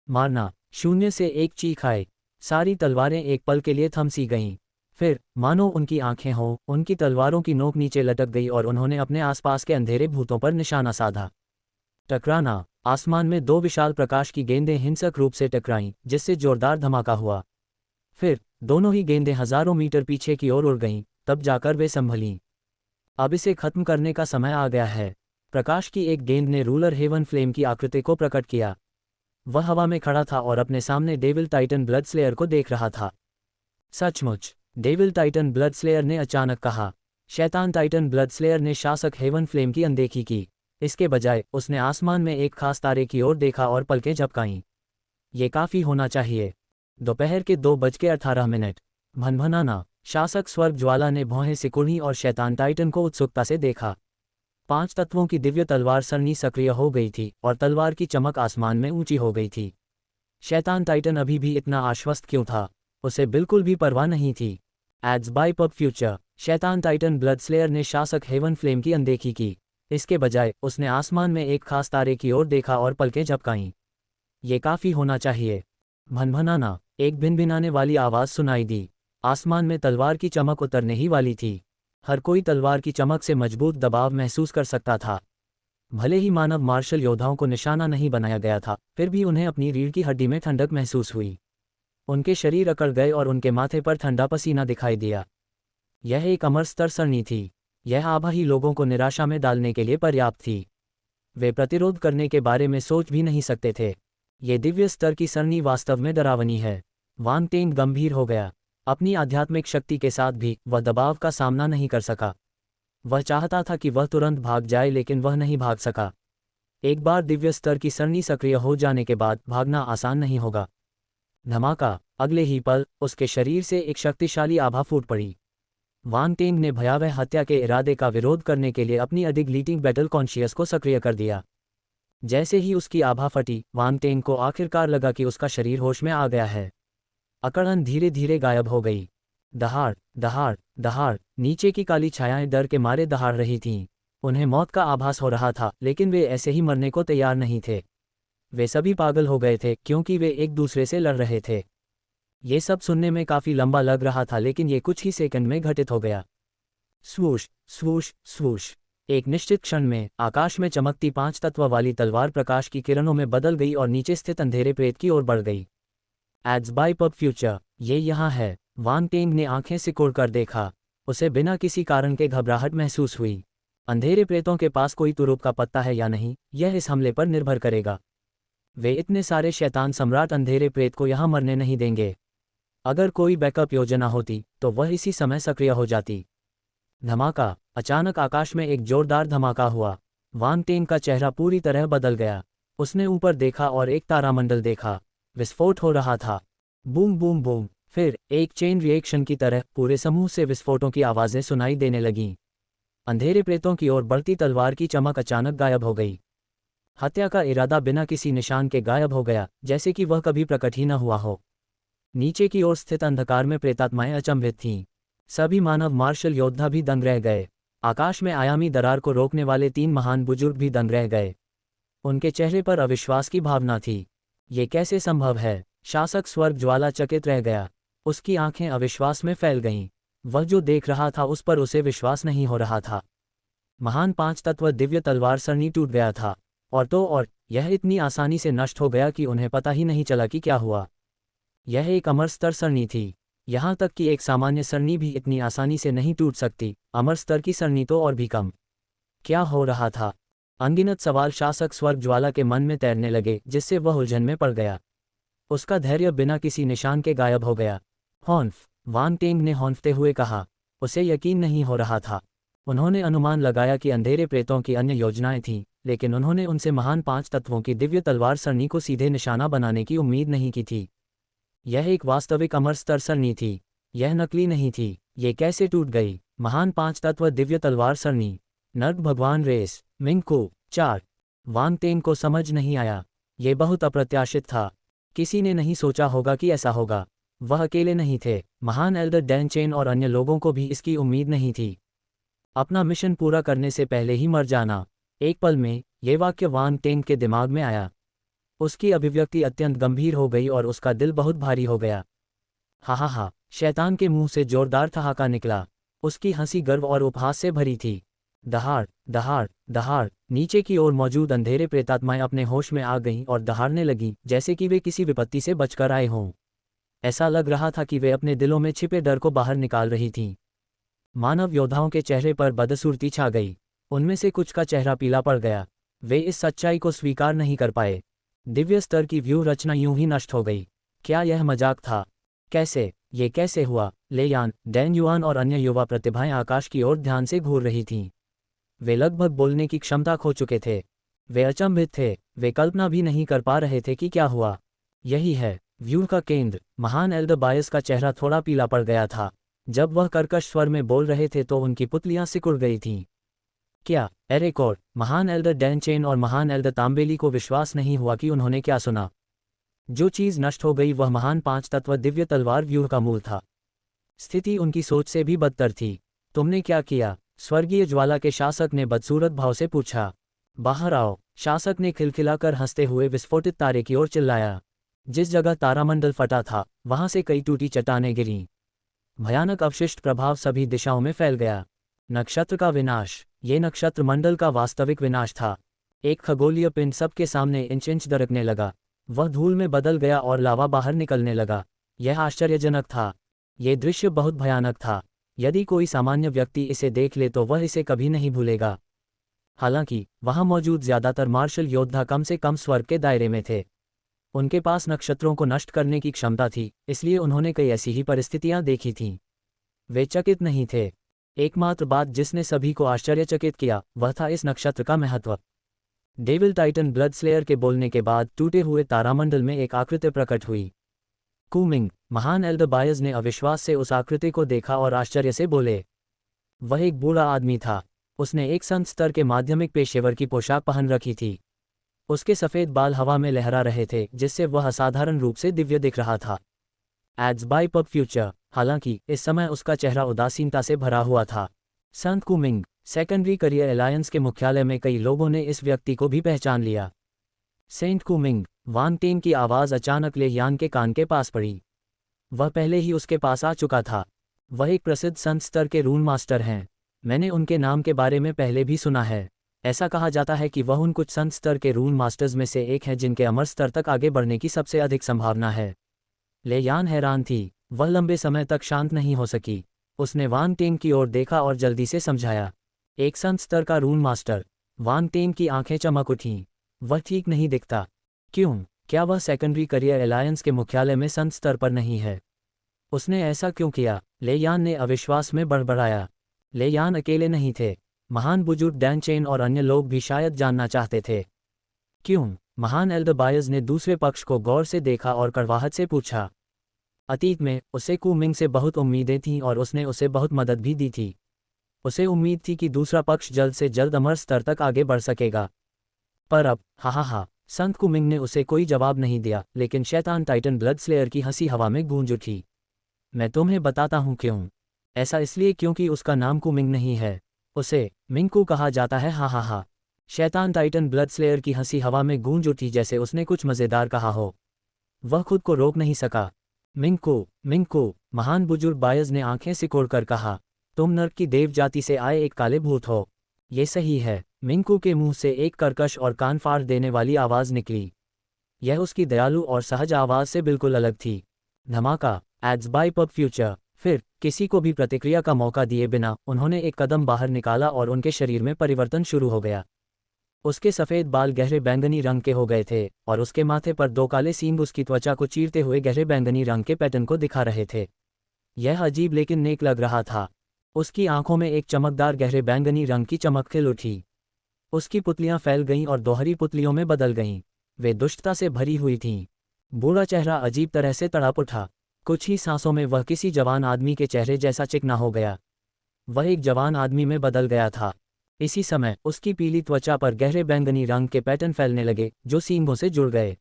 मारना। शून्य से एक चीख आई। सारी तलवारें एक पल के लिए थम सी गईं। फिर मानो उनकी आंखें हों, उनकी तलवारों की नोक नीचे लटक गई और उन्होंने अपने आसपास के अंधेरे भूतों पर निशाना साधा। टकराना। आसमान में 2 विशाल प्रकाश की गेंदें हिंसक रूप से टकराईं, जिससे जोरदार धमाका हुआ। फिर दोनों ही गेंदें हजारों मीटर पीछे की ओर उड़ गईं, तब जाकर वे संभलीं। अब इसे खत्म करने का समय आ गया है। प्रकाश की एक गेंद ने रूलर हेवन फ्लेम की आकृति को प्रकट किया। वह हवा में खड़ा था और अपने सामने डेविल टाइटन ब्लड स्लेयर को देख रहा था। सचमुच। डेविल टाइटन ब्लड स्लेयर ने अचानक कहा। शैतान टाइटन ब्लड स्लेयर ने शासक हेवन फ्लेम की अनदेखी की। इसके बजाय उसने आसमान में एक खास तारे की ओर देखा और पलकें झपकाईं। ये काफी होना चाहिए। दोपहर के 2:18। भनभनाना। शासक स्वर्ग ज्वाला ने भौहें सिकुड़ी और शैतान टाइटन को उत्सुकता से देखा। 5 तत्वों की दिव्य तलवार सरणी सक्रिय हो गई थी और तलवार की चमक आसमान में ऊंची हो गई थी। शैतान टाइटन अभी भी इतना आश्वस्त क्यों था? उसे बिल्कुल भी परवाह नहीं थी। Ads by pub Future. शैतान टाइटन ब्लड स्लेयर ने शासक हेवन फ्लेम की अनदेखी की। इसके बजाय उसने आसमान में एक खास तारे की ओर देखा और पलकें झपकाईं। ये काफी होना चाहिए। भनभनाना। एक भिनभिनाने वाली आवाज सुनाई दी। आसमान में तलवार की चमक उतरने ही वाली थी। हर कोई तलवार की चमक से मजबूत दबाव महसूस कर सकता था। भले ही मानव मार्शल योद्धाओं को निशाना नहीं बनाया गया था, फिर भी उन्हें अपनी रीढ़ की हड्डी में ठंडक महसूस हुई। उनके शरीर अकड़ गए और उनके माथे पर ठंडा पसीना दिखाई दिया। यह एक अमर स्तर सरणी थी। यह आभा ही लोगों को निराशा में डालने के लिए पर्याप्त थी। वे प्रतिरोध करने के बारे में सोच भी नहीं सकते थे। ये दिव्य स्तर की सरणी वास्तव में डरावनी है। वांग टेंग गंभीर हो गया। अपनी आध्यात्मिक शक्ति के साथ भी वह दबाव का सामना नहीं कर सका। वह चाहता था कि वह तुरंत भाग जाए, लेकिन वह नहीं भाग सका। एक बार दिव्य स्तर की सरणी सक्रिय हो जाने के बाद भागना आसान नहीं होगा। धमाका, अगले ही पल उसके शरीर से एक शक्तिशाली आभा फूट पड़ी। वांग टेंग ने भयावह हत्या के इरादे का विरोध करने के लिए अपनी अडिग्लीटिंग बैटल कॉन्शियस को सक्रिय कर दिया। जैसे ही उसकी आभा फटी, वांग टेंग को आखिरकार लगा कि उसका शरीर होश में आ गया है। अकड़न धीरे धीरे गायब हो गई। दहाड़ दहाड़ दहाड़, नीचे की काली छायाएं डर के मारे दहाड़ रही थीं। उन्हें मौत का आभास हो रहा था, लेकिन वे ऐसे ही मरने को तैयार नहीं थे। वे सभी पागल हो गए थे क्योंकि वे एक दूसरे से लड़ रहे थे। ये सब सुनने में काफी लंबा लग रहा था, लेकिन ये कुछ ही सेकंड में घटित हो गया। स्वूश स्वूश स्वूश, एक निश्चित क्षण में आकाश में चमकती 5 तत्व वाली तलवार प्रकाश की किरणों में बदल गई और नीचे स्थित अंधेरे प्रेत की ओर बढ़ गई। एड्स बाय पब फ्यूचर, ये यहाँ है। वांग टेंग ने आंखें सिकोड़कर देखा। उसे बिना किसी कारण के घबराहट महसूस हुई। अंधेरे प्रेतों के पास कोई तुरुप का पत्ता है या नहीं, यह इस हमले पर निर्भर करेगा। वे इतने सारे शैतान सम्राट अंधेरे प्रेत को यहाँ मरने नहीं देंगे। अगर कोई बैकअप योजना होती तो वह इसी समय सक्रिय हो जाती। धमाका, अचानक आकाश में एक जोरदार धमाका हुआ। वांग टेंग का चेहरा पूरी तरह बदल गया। उसने ऊपर देखा और एक तारामंडल देखा। विस्फोट हो रहा था। बूम बूम बूम, फिर एक चेन रिएक्शन की तरह पूरे समूह से विस्फोटों की आवाजें सुनाई देने लगीं। अंधेरे प्रेतों की ओर बढ़ती तलवार की चमक अचानक गायब हो गई। हत्या का इरादा बिना किसी निशान के गायब हो गया, जैसे कि वह कभी प्रकट ही न हुआ हो। नीचे की ओर स्थित अंधकार में प्रेतात्माएं अचंभित थीं। सभी मानव मार्शल योद्धा भी दंग रह गए। आकाश में आयामी दरार को रोकने वाले 3 महान बुजुर्ग भी दंग रह गए। उनके चेहरे पर अविश्वास की भावना थी। ये कैसे संभव है? शासक स्वर्ग ज्वाला चकित रह गया। उसकी आंखें अविश्वास में फैल गईं। वह जो देख रहा था उस पर उसे विश्वास नहीं हो रहा था। महान 5 तत्व दिव्य तलवार सरणी टूट गया था। और यह इतनी आसानी से नष्ट हो गया कि उन्हें पता ही नहीं चला कि क्या हुआ। यह एक अमर स्तर सरणी थी। यहाँ तक कि एक सामान्य सरणी भी इतनी आसानी से नहीं टूट सकती, अमर स्तर की सरणी तो और भी कम। क्या हो रहा था? अनगिनत सवाल शासक स्वर्ग ज्वाला के मन में तैरने लगे, जिससे वह उलझन में पड़ गया। उसका धैर्य बिना किसी निशान के गायब हो गया। हॉन्फ, वांग टेंग ने हॉन्फते हुए कहा। उसे यकीन नहीं हो रहा था। उन्होंने अनुमान लगाया कि अंधेरे प्रेतों की अन्य योजनाएं थीं, लेकिन उन्होंने उनसे महान 5 तत्वों की दिव्य तलवार सरणी को सीधे निशाना बनाने की उम्मीद नहीं की थी। यह एक वास्तविक अमर स्तर सरणी थी। यह नकली नहीं थी। ये कैसे टूट गई? महान 5 तत्व दिव्य तलवार सरणी। नर्क भगवान रेस, मिंगकू 4। वांग टेंग को समझ नहीं आया। ये बहुत अप्रत्याशित था। किसी ने नहीं सोचा होगा कि ऐसा होगा। वह अकेले नहीं थे। महान एल्डर डैन चेन और अन्य लोगों को भी इसकी उम्मीद नहीं थी। अपना मिशन पूरा करने से पहले ही मर जाना। एक पल में ये वाक्य वांग टेंग के दिमाग में आया। उसकी अभिव्यक्ति अत्यंत गंभीर हो गई और उसका दिल बहुत भारी हो गया। हा, शैतान के मुंह से जोरदार ठहाका निकला। उसकी हंसी गर्व और उपहास से भरी थी। दहाड़ दहाड़ दहाड़, नीचे की ओर मौजूद अंधेरे प्रेतात्माएं अपने होश में आ गईं और दहाड़ने लगीं, जैसे कि वे किसी विपत्ति से बचकर आए हों। ऐसा लग रहा था कि वे अपने दिलों में छिपे डर को बाहर निकाल रही थीं। मानव योद्धाओं के चेहरे पर बदसूरती छा गई। उनमें से कुछ का चेहरा पीला पड़ गया। वे इस सच्चाई को स्वीकार नहीं कर पाए। दिव्य स्तर की व्यूह रचना यूं ही नष्ट हो गई। क्या यह मजाक था? कैसे? ये कैसे हुआ? लेयान, डैन युआन और अन्य युवा प्रतिभाएं आकाश की ओर ध्यान से घूर रही थीं। वे लगभग बोलने की क्षमता खो चुके थे। वे अचंभित थे। वे कल्पना भी नहीं कर पा रहे थे कि क्या हुआ। यही है व्यूह का केंद्र। महान एल्डर बायस का चेहरा थोड़ा पीला पड़ गया था। जब वह कर्कश स्वर में बोल रहे थे तो उनकी पुतलियां सिकुड़ गई थीं। क्या? एरेकोर, महान एल्डर डैन चेन और महान एल्डर तांबेली को विश्वास नहीं हुआ कि उन्होंने क्या सुना। जो चीज नष्ट हो गई वह महान 5 तत्व दिव्य तलवार व्यूह का मूल था। स्थिति उनकी सोच से भी बदतर थी। तुमने क्या किया? स्वर्गीय ज्वाला के शासक ने बदसूरत भाव से पूछा। बाहर आओ, शासक ने खिलखिलाकर हंसते हुए विस्फोटित तारे की ओर चिल्लाया। जिस जगह तारामंडल फटा था वहां से कई टूटी चट्टानें गिरीं। भयानक अवशिष्ट प्रभाव सभी दिशाओं में फैल गया। नक्षत्र का विनाश। ये नक्षत्र मंडल का वास्तविक विनाश था। एक खगोलीय पिंड सबके सामने इंच इंच दरकने लगा। वह धूल में बदल गया और लावा बाहर निकलने लगा। यह आश्चर्यजनक था। ये दृश्य बहुत भयानक था। यदि कोई सामान्य व्यक्ति इसे देख ले तो वह इसे कभी नहीं भूलेगा। हालांकि वहां मौजूद ज्यादातर मार्शल योद्धा कम से कम स्वर्ग के दायरे में थे। उनके पास नक्षत्रों को नष्ट करने की क्षमता थी, इसलिए उन्होंने कई ऐसी ही परिस्थितियां देखी थीं। वे चकित नहीं थे। एकमात्र बात जिसने सभी को आश्चर्यचकित किया वह था इस नक्षत्र का महत्व। डेविल टाइटन ब्लड स्लेयर के बोलने के बाद टूटे हुए तारामंडल में एक आकृति प्रकट हुई। कूमिंग, महान एल्दरबायस ने अविश्वास से उस आकृति को देखा और आश्चर्य से बोले। वह एक बूढ़ा आदमी था। उसने एक संत स्तर के माध्यमिक पेशेवर की पोशाक पहन रखी थी। उसके सफ़ेद बाल हवा में लहरा रहे थे, जिससे वह असाधारण रूप से दिव्य दिख रहा था। Ads by pub Future. हालांकि इस समय उसका चेहरा उदासीनता से भरा हुआ था। संत कूमिंग। सेकेंडरी करियर अलायंस के मुख्यालय में कई लोगों ने इस व्यक्ति को भी पहचान लिया। सेंट कूमिंग। वांग टेन की आवाज़ अचानक ले यान के कान के पास पड़ी। वह पहले ही उसके पास आ चुका था। वह एक प्रसिद्ध संत स्तर के रून मास्टर हैं। मैंने उनके नाम के बारे में पहले भी सुना है। ऐसा कहा जाता है कि वह उन कुछ संत स्तर के रून मास्टर्स में से एक है जिनके अमर स्तर तक आगे बढ़ने की सबसे अधिक संभावना है। ले यान हैरान थी। वह लंबे समय तक शांत नहीं हो सकी। उसने वांग टेन की ओर देखा और जल्दी से समझाया। एक संत स्तर का रून मास्टर। वांग टेन की आंखें चमक उठीं। वह ठीक नहीं दिखता। क्यों? क्या वह सेकेंडरी करियर अलायंस के मुख्यालय में संत स्तर पर नहीं है? उसने ऐसा क्यों किया? ले यान ने अविश्वास में बड़बड़ाया। ले यान अकेले नहीं थे। महान बुजुर्ग डैन चेन और अन्य लोग भी शायद जानना चाहते थे। क्यों? महान एल्दरबायस ने दूसरे पक्ष को गौर से देखा और कड़वाहट से पूछा। अतीत में उसे कूमिंग से बहुत उम्मीदें थीं और उसने उसे बहुत मदद भी दी थी। उसे उम्मीद थी कि दूसरा पक्ष जल्द से जल्द अमर स्तर तक आगे बढ़ सकेगा। पर अब हा। संत कूमिंग ने उसे कोई जवाब नहीं दिया, लेकिन शैतान टाइटन ब्लड स्लेयर की हंसी हवा में गूंज उठी। मैं तुम्हें बताता हूँ क्यों। ऐसा इसलिए क्योंकि उसका नाम कूमिंग नहीं है। उसे मिंकू कहा जाता है। हा। शैतान टाइटन ब्लड स्लेयर की हंसी हवा में गूंज उठी जैसे उसने कुछ मज़ेदार कहा हो। वह खुद को रोक नहीं सका। मिंकू। महान बुजुर्ग बायज ने आंखें सिकोड़कर कहा, तुम नर्क की देव जाति से आए एक काले भूत हो। ये सही है। मिंकू के मुंह से एक कर्कश और कान फाड़ देने वाली आवाज़ निकली। यह उसकी दयालु और सहज आवाज़ से बिल्कुल अलग थी। धमाका। Ads by pub Future. फिर किसी को भी प्रतिक्रिया का मौका दिए बिना उन्होंने एक कदम बाहर निकाला और उनके शरीर में परिवर्तन शुरू हो गया। उसके सफ़ेद बाल गहरे बैंगनी रंग के हो गए थे और उसके माथे पर दो काले सींग उसकी त्वचा को चीरते हुए गहरे बैंगनी रंग के पैटर्न को दिखा रहे थे। यह अजीब लेकिन नेक लग रहा था। उसकी आंखों में एक चमकदार गहरे बैंगनी रंग की चमक खिल उठी। उसकी पुतलियां फैल गईं और दोहरी पुतलियों में बदल गईं। वे दुष्टता से भरी हुई थीं। बूढ़ा चेहरा अजीब तरह से तड़प उठा। कुछ ही सांसों में वह किसी जवान आदमी के चेहरे जैसा चिकना हो गया। वह एक जवान आदमी में बदल गया था। इसी समय उसकी पीली त्वचा पर गहरे बैंगनी रंग के पैटर्न फैलने लगे जो सींगों से जुड़ गए।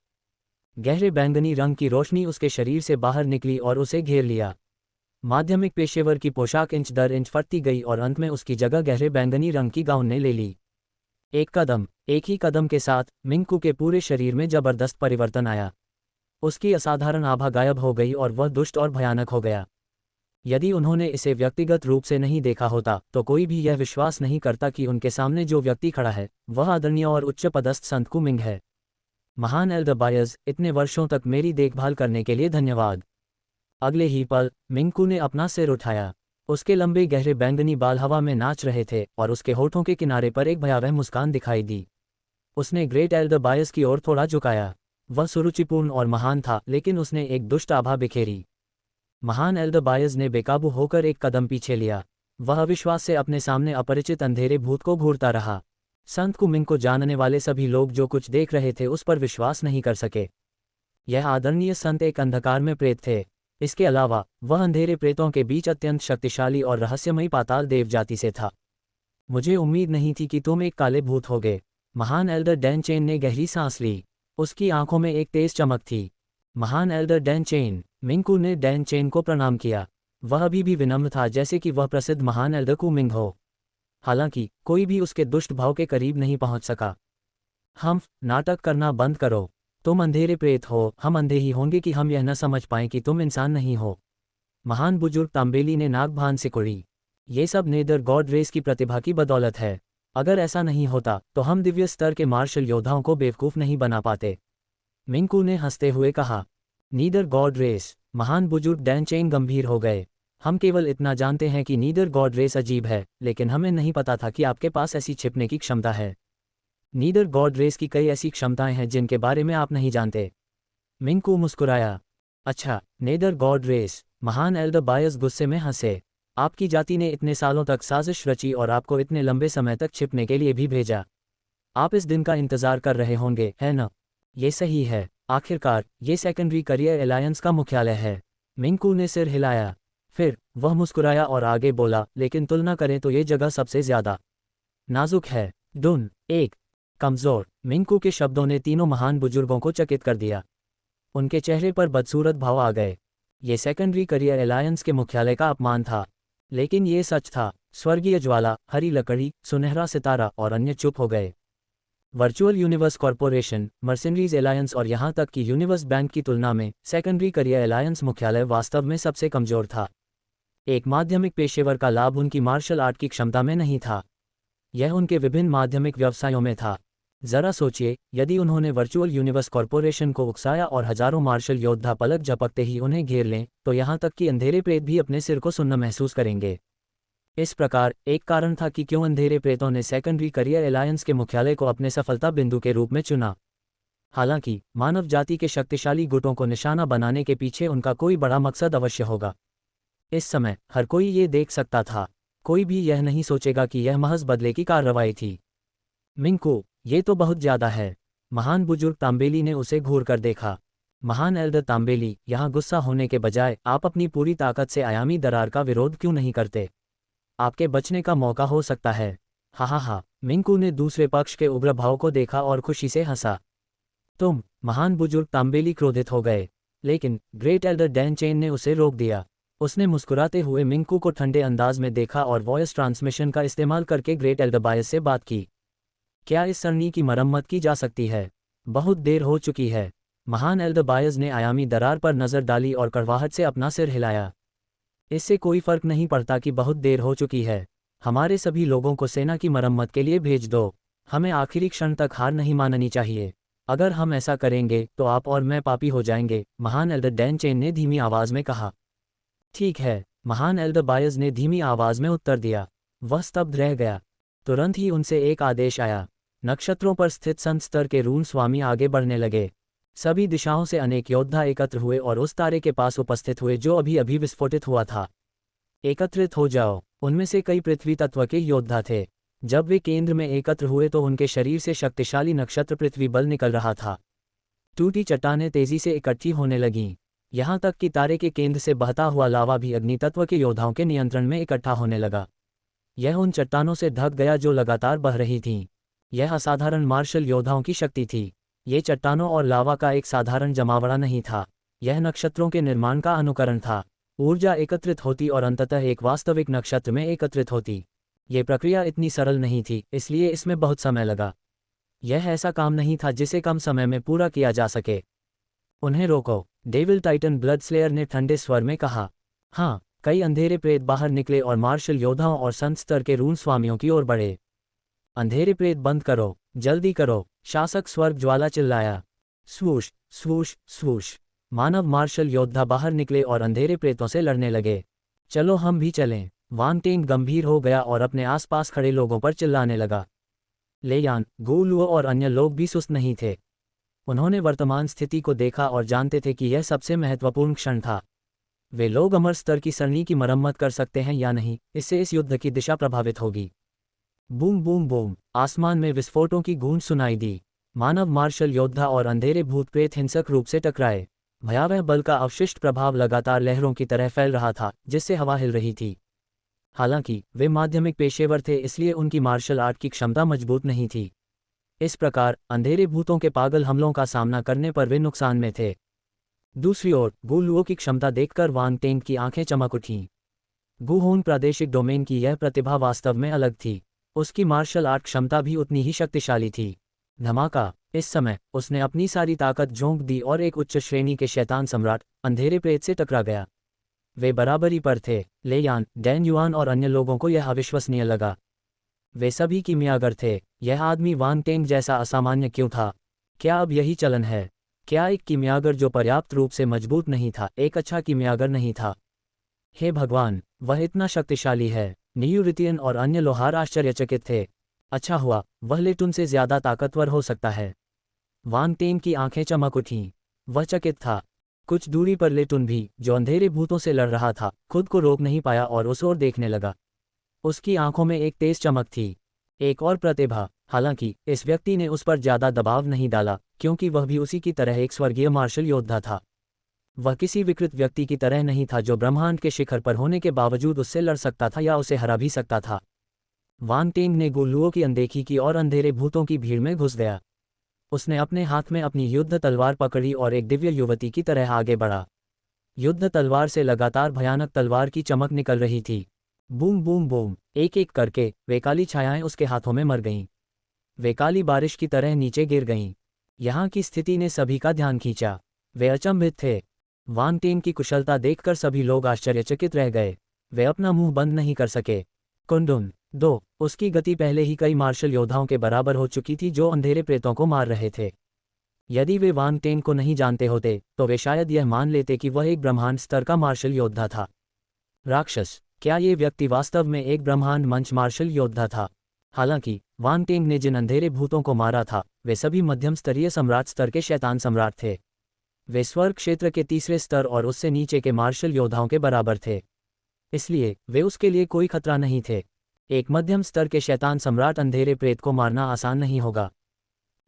गहरे बैंगनी रंग की रोशनी उसके शरीर से बाहर निकली और उसे घेर लिया। माध्यमिक पेशेवर की पोशाक इंच दर इंच फटती गई और अंत में उसकी जगह गहरे बैंगनी रंग की गाउन ने ले ली। एक ही कदम के साथ मिंकू के पूरे शरीर में जबरदस्त परिवर्तन आया। उसकी असाधारण आभा गायब हो गई और वह दुष्ट और भयानक हो गया। यदि उन्होंने इसे व्यक्तिगत रूप से नहीं देखा होता तो कोई भी यह विश्वास नहीं करता कि उनके सामने जो व्यक्ति खड़ा है वह आदरणीय और उच्च पदस्थ संत कूमिंग है। महान एल्दरबायस, इतने वर्षों तक मेरी देखभाल करने के लिए धन्यवाद। अगले ही पल मिंकू ने अपना सिर उठाया। उसके लंबे गहरे बैंगनी बाल हवा में नाच रहे थे और उसके होठों के किनारे पर एक भयावह मुस्कान दिखाई दी। उसने ग्रेट एल्दरबायस की ओर थोड़ा झुकाया। वह सुरुचिपूर्ण और महान था, लेकिन उसने एक दुष्ट आभा बिखेरी। महान एल्दरबायस ने बेकाबू होकर एक कदम पीछे लिया। वह अविश्वास से अपने सामने अपरिचित अंधेरे भूत को घूरता रहा। संत कूमिंग को जानने वाले सभी लोग जो कुछ देख रहे थे उस पर विश्वास नहीं कर सके। यह आदरणीय संत एक अंधकार में प्रेत थे। इसके अलावा वह अंधेरे प्रेतों के बीच अत्यंत शक्तिशाली और रहस्यमयी पाताल देव जाति से था। मुझे उम्मीद नहीं थी कि तुम एक काले भूत होगे। महान एल्डर डैन चेन ने गहरी सांस ली। उसकी आंखों में एक तेज चमक थी। महान एल्डर डैन चेन। मिंकू ने डैन चेन को प्रणाम किया। वह अभी भी विनम्र था, जैसे कि वह प्रसिद्ध महान एल्डर कूमिंग हो। हालांकि कोई भी उसके दुष्ट भाव के करीब नहीं पहुंच सका। नाटक करना बंद करो। तुम अंधेरे प्रेत हो। हम अंधे ही होंगे कि हम यह न समझ पाएं कि तुम इंसान नहीं हो। महान बुजुर्ग तांबेली ने नाक भान सिकुड़ी। ये सब नेदर गॉड रेस की प्रतिभा की बदौलत है। अगर ऐसा नहीं होता तो हम दिव्य स्तर के मार्शल योद्धाओं को बेवकूफ़ नहीं बना पाते। मिंकू ने हंसते हुए कहा। Nether god race. महान बुजुर्ग डैन चेन गंभीर हो गए। हम केवल इतना जानते हैं कि नीदर गॉड रेस अजीब है, लेकिन हमें नहीं पता था कि आपके पास ऐसी छिपने की क्षमता है। नीदर गॉड रेस की कई ऐसी क्षमताएं हैं जिनके बारे में आप नहीं जानते। मिंकू मुस्कुराया। अच्छा, नेदर गॉड रेस। महान एल्दरबायस गुस्से में हंसे। आपकी जाति ने इतने सालों तक साजिश रची और आपको इतने लंबे समय तक छिपने के लिए भी भेजा। आप इस दिन का इंतजार कर रहे होंगे, है ना? ये सही है। आखिरकार ये सेकेंडरी करियर एलायंस का मुख्यालय है। मिंकू ने सिर हिलाया। फिर वह मुस्कुराया और आगे बोला, लेकिन तुलना करें तो ये जगह सबसे ज्यादा नाजुक है। डुन, एक कमजोर। मिंकू के शब्दों ने तीनों महान बुजुर्गों को चकित कर दिया। उनके चेहरे पर बदसूरत भाव आ गए। ये सेकेंडरी करियर एलायंस के मुख्यालय का अपमान था। लेकिन ये सच था। स्वर्गीय ज्वाला, हरी लकड़ी, सुनहरा सितारा और अन्य चुप हो गए। Virtual universe corporation, mercenaries alliance और यहाँ तक कि यूनिवर्स बैंक की तुलना में सेकेंडरी करियर एलायंस मुख्यालय वास्तव में सबसे कमजोर था। एक माध्यमिक पेशेवर का लाभ उनकी मार्शल आर्ट की क्षमता में नहीं था, यह उनके विभिन्न माध्यमिक व्यवसायों में था। जरा सोचिए, यदि उन्होंने वर्चुअल यूनिवर्स कॉरपोरेशन को उकसाया और हजारों मार्शल योद्धा पलक झपकते ही उन्हें घेर लें, तो यहाँ तक कि अंधेरे प्रेत भी अपने सिर को सुन्न महसूस करेंगे। इस प्रकार एक कारण था कि क्यों अंधेरे प्रेतों ने सेकेंडरी करियर एलायंस के मुख्यालय को अपने सफलता बिंदु के रूप में चुना। हालांकि मानव जाति के शक्तिशाली गुटों को निशाना बनाने के पीछे उनका कोई बड़ा मकसद अवश्य होगा। इस समय हर कोई ये देख सकता था। कोई भी यह नहीं सोचेगा कि यह महज बदले की कार्रवाई थी। मिंकू, ये तो बहुत ज्यादा है। महान बुजुर्ग तांबेली ने उसे घूर कर देखा। महान एल्डर तांबेली, यहाँ गुस्सा होने के बजाय आप अपनी पूरी ताकत से आयामी दरार का विरोध क्यों नहीं करते? आपके बचने का मौका हो सकता है। हा। मिंकू ने दूसरे पक्ष के उग्र भाव को देखा और खुशी से हंसा। तुम, महान बुजुर्ग तांबेली क्रोधित हो गए। लेकिन ग्रेट एल्डर डैन चेन ने उसे रोक दिया। उसने मुस्कुराते हुए मिंकू को ठंडे अंदाज में देखा और वॉयस ट्रांसमिशन का इस्तेमाल करके ग्रेट एल्डर बायस से बात की। क्या इस सरणी की मरम्मत की जा सकती है? बहुत देर हो चुकी है। महान एल्डर बायस ने आयामी दरार पर नजर डाली और कड़वाहट से अपना सिर हिलाया। इससे कोई फर्क नहीं पड़ता कि बहुत देर हो चुकी है। हमारे सभी लोगों को सेना की मरम्मत के लिए भेज दो। हमें आखिरी क्षण तक हार नहीं माननी चाहिए। अगर हम ऐसा करेंगे तो आप और मैं पापी हो जाएंगे, महान एल्डर डैन चेन ने धीमी आवाज में कहा। ठीक है, महान एल्डर बायस ने धीमी आवाज में उत्तर दिया। वह स्तब्ध रह गया। तुरंत ही उनसे एक आदेश आया। नक्षत्रों पर स्थित संत स्तर के रून स्वामी आगे बढ़ने लगे। सभी दिशाओं से अनेक योद्धा एकत्र हुए और उस तारे के पास उपस्थित हुए जो अभी अभी विस्फोटित हुआ था। एकत्रित हो जाओ। उनमें से कई पृथ्वी तत्व के योद्धा थे। जब वे केंद्र में एकत्र हुए तो उनके शरीर से शक्तिशाली नक्षत्र पृथ्वी बल निकल रहा था। टूटी चट्टानें तेजी से इकट्ठी होने लगीं। यहाँ तक कि तारे के केंद्र से बहता हुआ लावा भी अग्नि तत्व के योद्धाओं के नियंत्रण में इकट्ठा होने लगा। यह उन चट्टानों से ढक गया जो लगातार बह रही थीं। यह असाधारण मार्शल योद्धाओं की शक्ति थी। ये चट्टानों और लावा का एक साधारण जमावड़ा नहीं था, यह नक्षत्रों के निर्माण का अनुकरण था। ऊर्जा एकत्रित होती और अंततः एक वास्तविक नक्षत्र में एकत्रित होती। ये प्रक्रिया इतनी सरल नहीं थी, इसलिए इसमें बहुत समय लगा। यह ऐसा काम नहीं था जिसे कम समय में पूरा किया जा सके। उन्हें रोको, डेविल टाइटन ब्लड स्लेयर ने ठंडे स्वर में कहा। हाँ, कई अंधेरे प्रेत बाहर निकले और मार्शल योद्धाओं और संत स्तर के रून स्वामियों की ओर बढ़े। अंधेरे प्रेत बंद करो, जल्दी करो, शासक स्वर्ग ज्वाला चिल्लाया। स्वूश स्वूश स्वूश। मानव मार्शल योद्धा बाहर निकले और अंधेरे प्रेतों से लड़ने लगे। चलो हम भी चलें। वांग टेंग गंभीर हो गया और अपने आसपास खड़े लोगों पर चिल्लाने लगा। लेयान, गु लुओ और अन्य लोग भी सुस्त नहीं थे। उन्होंने वर्तमान स्थिति को देखा और जानते थे कि यह सबसे महत्वपूर्ण क्षण था। वे लोग अमर स्तर की सरणी की मरम्मत कर सकते हैं या नहीं, इससे इस युद्ध की दिशा प्रभावित होगी। बूम बूम बूम, आसमान में विस्फोटों की गूंज सुनाई दी। मानव मार्शल योद्धा और अंधेरे भूत प्रेत हिंसक रूप से टकराए। भयावह बल का अवशिष्ट प्रभाव लगातार लहरों की तरह फैल रहा था, जिससे हवा हिल रही थी। हालांकि वे माध्यमिक पेशेवर थे, इसलिए उनकी मार्शल आर्ट की क्षमता मजबूत नहीं थी। इस प्रकार अंधेरे भूतों के पागल हमलों का सामना करने पर वे नुकसान में थे। दूसरी ओर गु लुओ की क्षमता देखकर वांग टेंग की आंखें चमक उठीं। गु होन प्रादेशिक डोमेन की यह प्रतिभा वास्तव में अलग थी। उसकी मार्शल आर्ट क्षमता भी उतनी ही शक्तिशाली थी। धमाका! इस समय उसने अपनी सारी ताकत झोंक दी और एक उच्च श्रेणी के शैतान सम्राट अंधेरे प्रेत से टकरा गया। वे बराबरी पर थे। लेयान, डैन युआन और अन्य लोगों को यह अविश्वसनीय लगा। वे सभी कीमियागर थे। यह आदमी वांग टेंग जैसा असामान्य क्यों था? क्या अब यही चलन है? क्या एक कीमियागर जो पर्याप्त रूप से मजबूत नहीं था, एक अच्छा कीमियागर नहीं था? हे भगवान, वह इतना शक्तिशाली है। नियूरितियन और अन्य लोहार आश्चर्यचकित थे। अच्छा हुआ, वह लेटुन से ज्यादा ताकतवर हो सकता है। वांग टेंग की आंखें चमक उठीं। वह चकित था। कुछ दूरी पर लेटुन भी, जो अंधेरे भूतों से लड़ रहा था, खुद को रोक नहीं पाया और उस ओर देखने लगा। उसकी आंखों में एक तेज चमक थी। एक और प्रतिभा। हालांकि इस व्यक्ति ने उस पर ज्यादा दबाव नहीं डाला, क्योंकि वह भी उसी की तरह एक स्वर्गीय मार्शल योद्धा था। वह किसी विकृत व्यक्ति की तरह नहीं था जो ब्रह्मांड के शिखर पर होने के बावजूद उससे लड़ सकता था या उसे हरा भी सकता था। वांग टेंग ने गुल्लुओं की अनदेखी की और अंधेरे भूतों की भीड़ में घुस गया। उसने अपने हाथ में अपनी युद्ध तलवार पकड़ी और एक दिव्य युवती की तरह आगे बढ़ा। युद्ध तलवार से लगातार भयानक तलवार की चमक निकल रही थी। बूम बूम बूम, एक एक करके वे काली छायाएं उसके हाथों में मर गईं। वे काली बारिश की तरह नीचे गिर गईं। यहाँ की स्थिति ने सभी का ध्यान खींचा। वे अचंभित थे। वांग टेंग की कुशलता देखकर सभी लोग आश्चर्यचकित रह गए। वे अपना मुंह बंद नहीं कर सके। कुंडुन 2। उसकी गति पहले ही कई मार्शल योद्धाओं के बराबर हो चुकी थी जो अंधेरे प्रेतों को मार रहे थे। यदि वे वांग टेंग को नहीं जानते होते तो वे शायद यह मान लेते कि वह एक ब्रह्मांड स्तर का मार्शल योद्धा था। राक्षस, क्या ये व्यक्ति वास्तव में एक ब्रह्मांड मंच मार्शल योद्धा था? हालांकि वांग टेंग ने जिन अंधेरे भूतों को मारा था वे सभी मध्यम स्तरीय सम्राट स्तर के शैतान सम्राट थे। वे स्वर्ग क्षेत्र के तीसरे स्तर और उससे नीचे के मार्शल योद्धाओं के बराबर थे, इसलिए वे उसके लिए कोई खतरा नहीं थे। एक मध्यम स्तर के शैतान सम्राट अंधेरे प्रेत को मारना आसान नहीं होगा।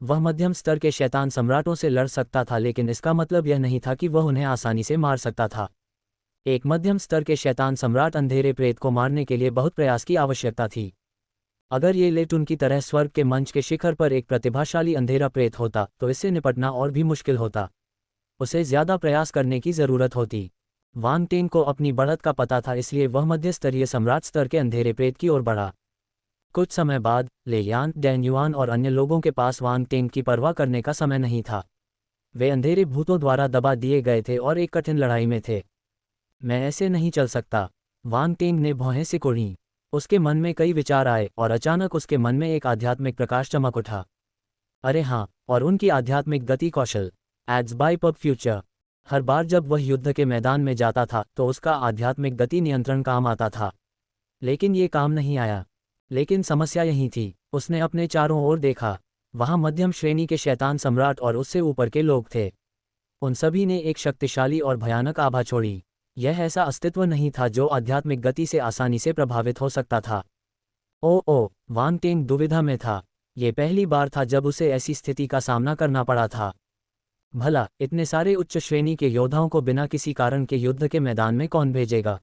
वह मध्यम स्तर के शैतान सम्राटों से लड़ सकता था, लेकिन इसका मतलब यह नहीं था कि वह उन्हें आसानी से मार सकता था। एक मध्यम स्तर के शैतान सम्राट अंधेरे प्रेत को मारने के लिए बहुत प्रयास की आवश्यकता थी। अगर ये लेटुन की तरह स्वर्ग के मंच के शिखर पर एक प्रतिभाशाली अंधेरा प्रेत होता तो इससे निपटना और भी मुश्किल होता। उसे ज्यादा प्रयास करने की जरूरत होती। वांग टेंग को अपनी बढ़त का पता था, इसलिए वह मध्य स्तरीय सम्राट स्तर के अंधेरे प्रेत की ओर बढ़ा। कुछ समय बाद ले यान, डैन युआन और अन्य लोगों के पास वांग टेंग की परवाह करने का समय नहीं था। वे अंधेरे भूतों द्वारा दबा दिए गए थे और एक कठिन लड़ाई में थे। मैं ऐसे नहीं चल सकता, वांग टेंग ने भौहें सिकोड़ीं। उसके मन में कई विचार आए और अचानक उसके मन में एक आध्यात्मिक प्रकाश चमक उठा। अरे हाँ, और उनकी आध्यात्मिक गति कौशल एड्स बाय पब फ्यूचर। हर बार जब वह युद्ध के मैदान में जाता था तो उसका आध्यात्मिक गति नियंत्रण काम आता था, लेकिन ये काम नहीं आया। लेकिन समस्या यही थी, उसने अपने चारों ओर देखा। वहां मध्यम श्रेणी के शैतान सम्राट और उससे ऊपर के लोग थे। उन सभी ने एक शक्तिशाली और भयानक आभा छोड़ी। यह ऐसा अस्तित्व नहीं था जो आध्यात्मिक गति से आसानी से प्रभावित हो सकता था। ओ, वांग टेंग दुविधा में था। ये पहली बार था जब उसे ऐसी स्थिति का सामना करना पड़ा था। भला इतने सारे उच्च श्रेणी के योद्धाओं को बिना किसी कारण के युद्ध के मैदान में कौन भेजेगा?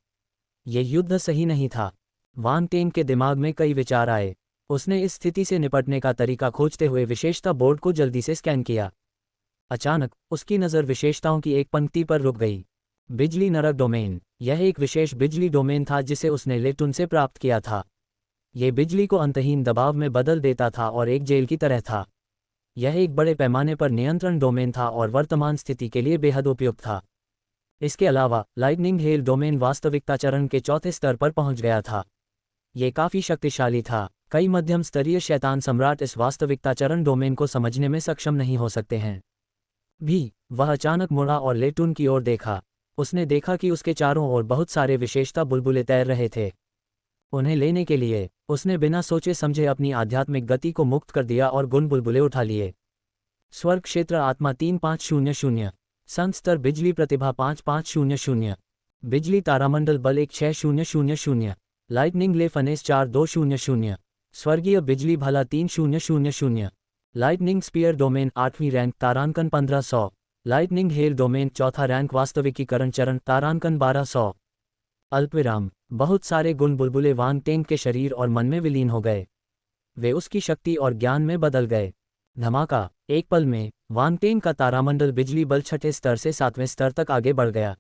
ये युद्ध सही नहीं था। वांग टेंग के दिमाग में कई विचार आए। उसने इस स्थिति से निपटने का तरीका खोजते हुए विशेषता बोर्ड को जल्दी से स्कैन किया। अचानक उसकी नज़र विशेषताओं की एक पंक्ति पर रुक गई। बिजली नरक डोमेन। यह एक विशेष बिजली डोमेन था जिसे उसने लेटुन से प्राप्त किया था। यह बिजली को अंतहीन दबाव में बदल देता था और एक जेल की तरह था। यह एक बड़े पैमाने पर नियंत्रण डोमेन था और वर्तमान स्थिति के लिए बेहद उपयुक्त था। इसके अलावा लाइटनिंग हेल डोमेन वास्तविकता चरण के चौथे स्तर पर पहुंच गया था। यह काफी शक्तिशाली था। कई मध्यम स्तरीय शैतान सम्राट इस वास्तविकता चरण डोमेन को समझने में सक्षम नहीं हो सकते हैं। वह अचानक मुड़ा और लेटुन की ओर देखा। उसने देखा कि उसके चारों ओर बहुत सारे विशेषता बुलबुले तैर रहे थे। उन्हें लेने के लिए उसने बिना सोचे समझे अपनी आध्यात्मिक गति को मुक्त कर दिया और गुण बुलबुले उठा लिए। स्वर्ग क्षेत्र आत्मा 3500, संस्तर बिजली प्रतिभा 5500, बिजली तारामंडल बल 16000, लाइटनिंग ले फनेस 4200, स्वर्गीय बिजली भला 3000, लाइटनिंग स्पीयर डोमेन 8वीं रैंक तारांकन 1500, लाइटनिंग हेल डोमेन चौथा रैंक वास्तविकीकरण चरण तारांकन 1200। अल्पविराम। बहुत सारे गुण बुलबुले वांग टेंग के शरीर और मन में विलीन हो गए। वे उसकी शक्ति और ज्ञान में बदल गए। धमाका। एक पल में वांग टेंग का तारामंडल बिजली बल छठे स्तर से 7वें स्तर तक आगे बढ़ गया।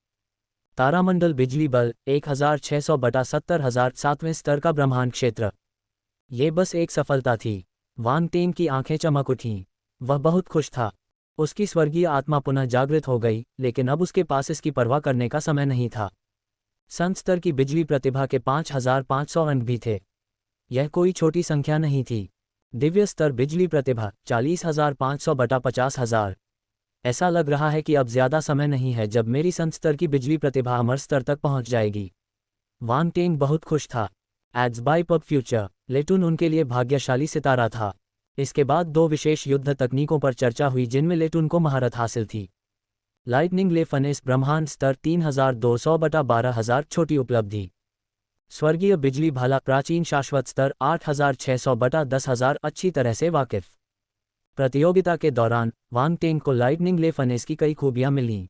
तारामंडल बिजली बल 1600/70000 7वें स्तर का ब्रह्मांड क्षेत्र। ये बस एक सफलता थी। वांग टेंग की आंखें चमक उठीं। वह बहुत खुश था। उसकी स्वर्गीय आत्मा पुनः जागृत हो गई, लेकिन अब उसके पास इसकी परवाह करने का समय नहीं था। संत स्तर की बिजली प्रतिभा के 5500 अंक भी थे। यह कोई छोटी संख्या नहीं थी। दिव्य स्तर बिजली प्रतिभा 40500/50000। ऐसा लग रहा है कि अब ज्यादा समय नहीं है जब मेरी संत स्तर की बिजली प्रतिभा अमर स्तर तक पहुंच जाएगी। वांग टेंग बहुत खुश था। Ads by pub future. लेटुन उनके लिए भाग्यशाली सितारा था। इसके बाद 2 विशेष युद्ध तकनीकों पर चर्चा हुई जिनमें लेटुन को महारत हासिल थी। लाइटनिंग ले फनेस ब्रह्मांड स्तर 3200/12000 छोटी उपलब्धि। स्वर्गीय बिजली भाला प्राचीन शाश्वत स्तर 8600/10000 अच्छी तरह से वाकिफ। प्रतियोगिता के दौरान वांग टेंग को लाइटनिंग ले फनेस की कई खूबियां मिलीं।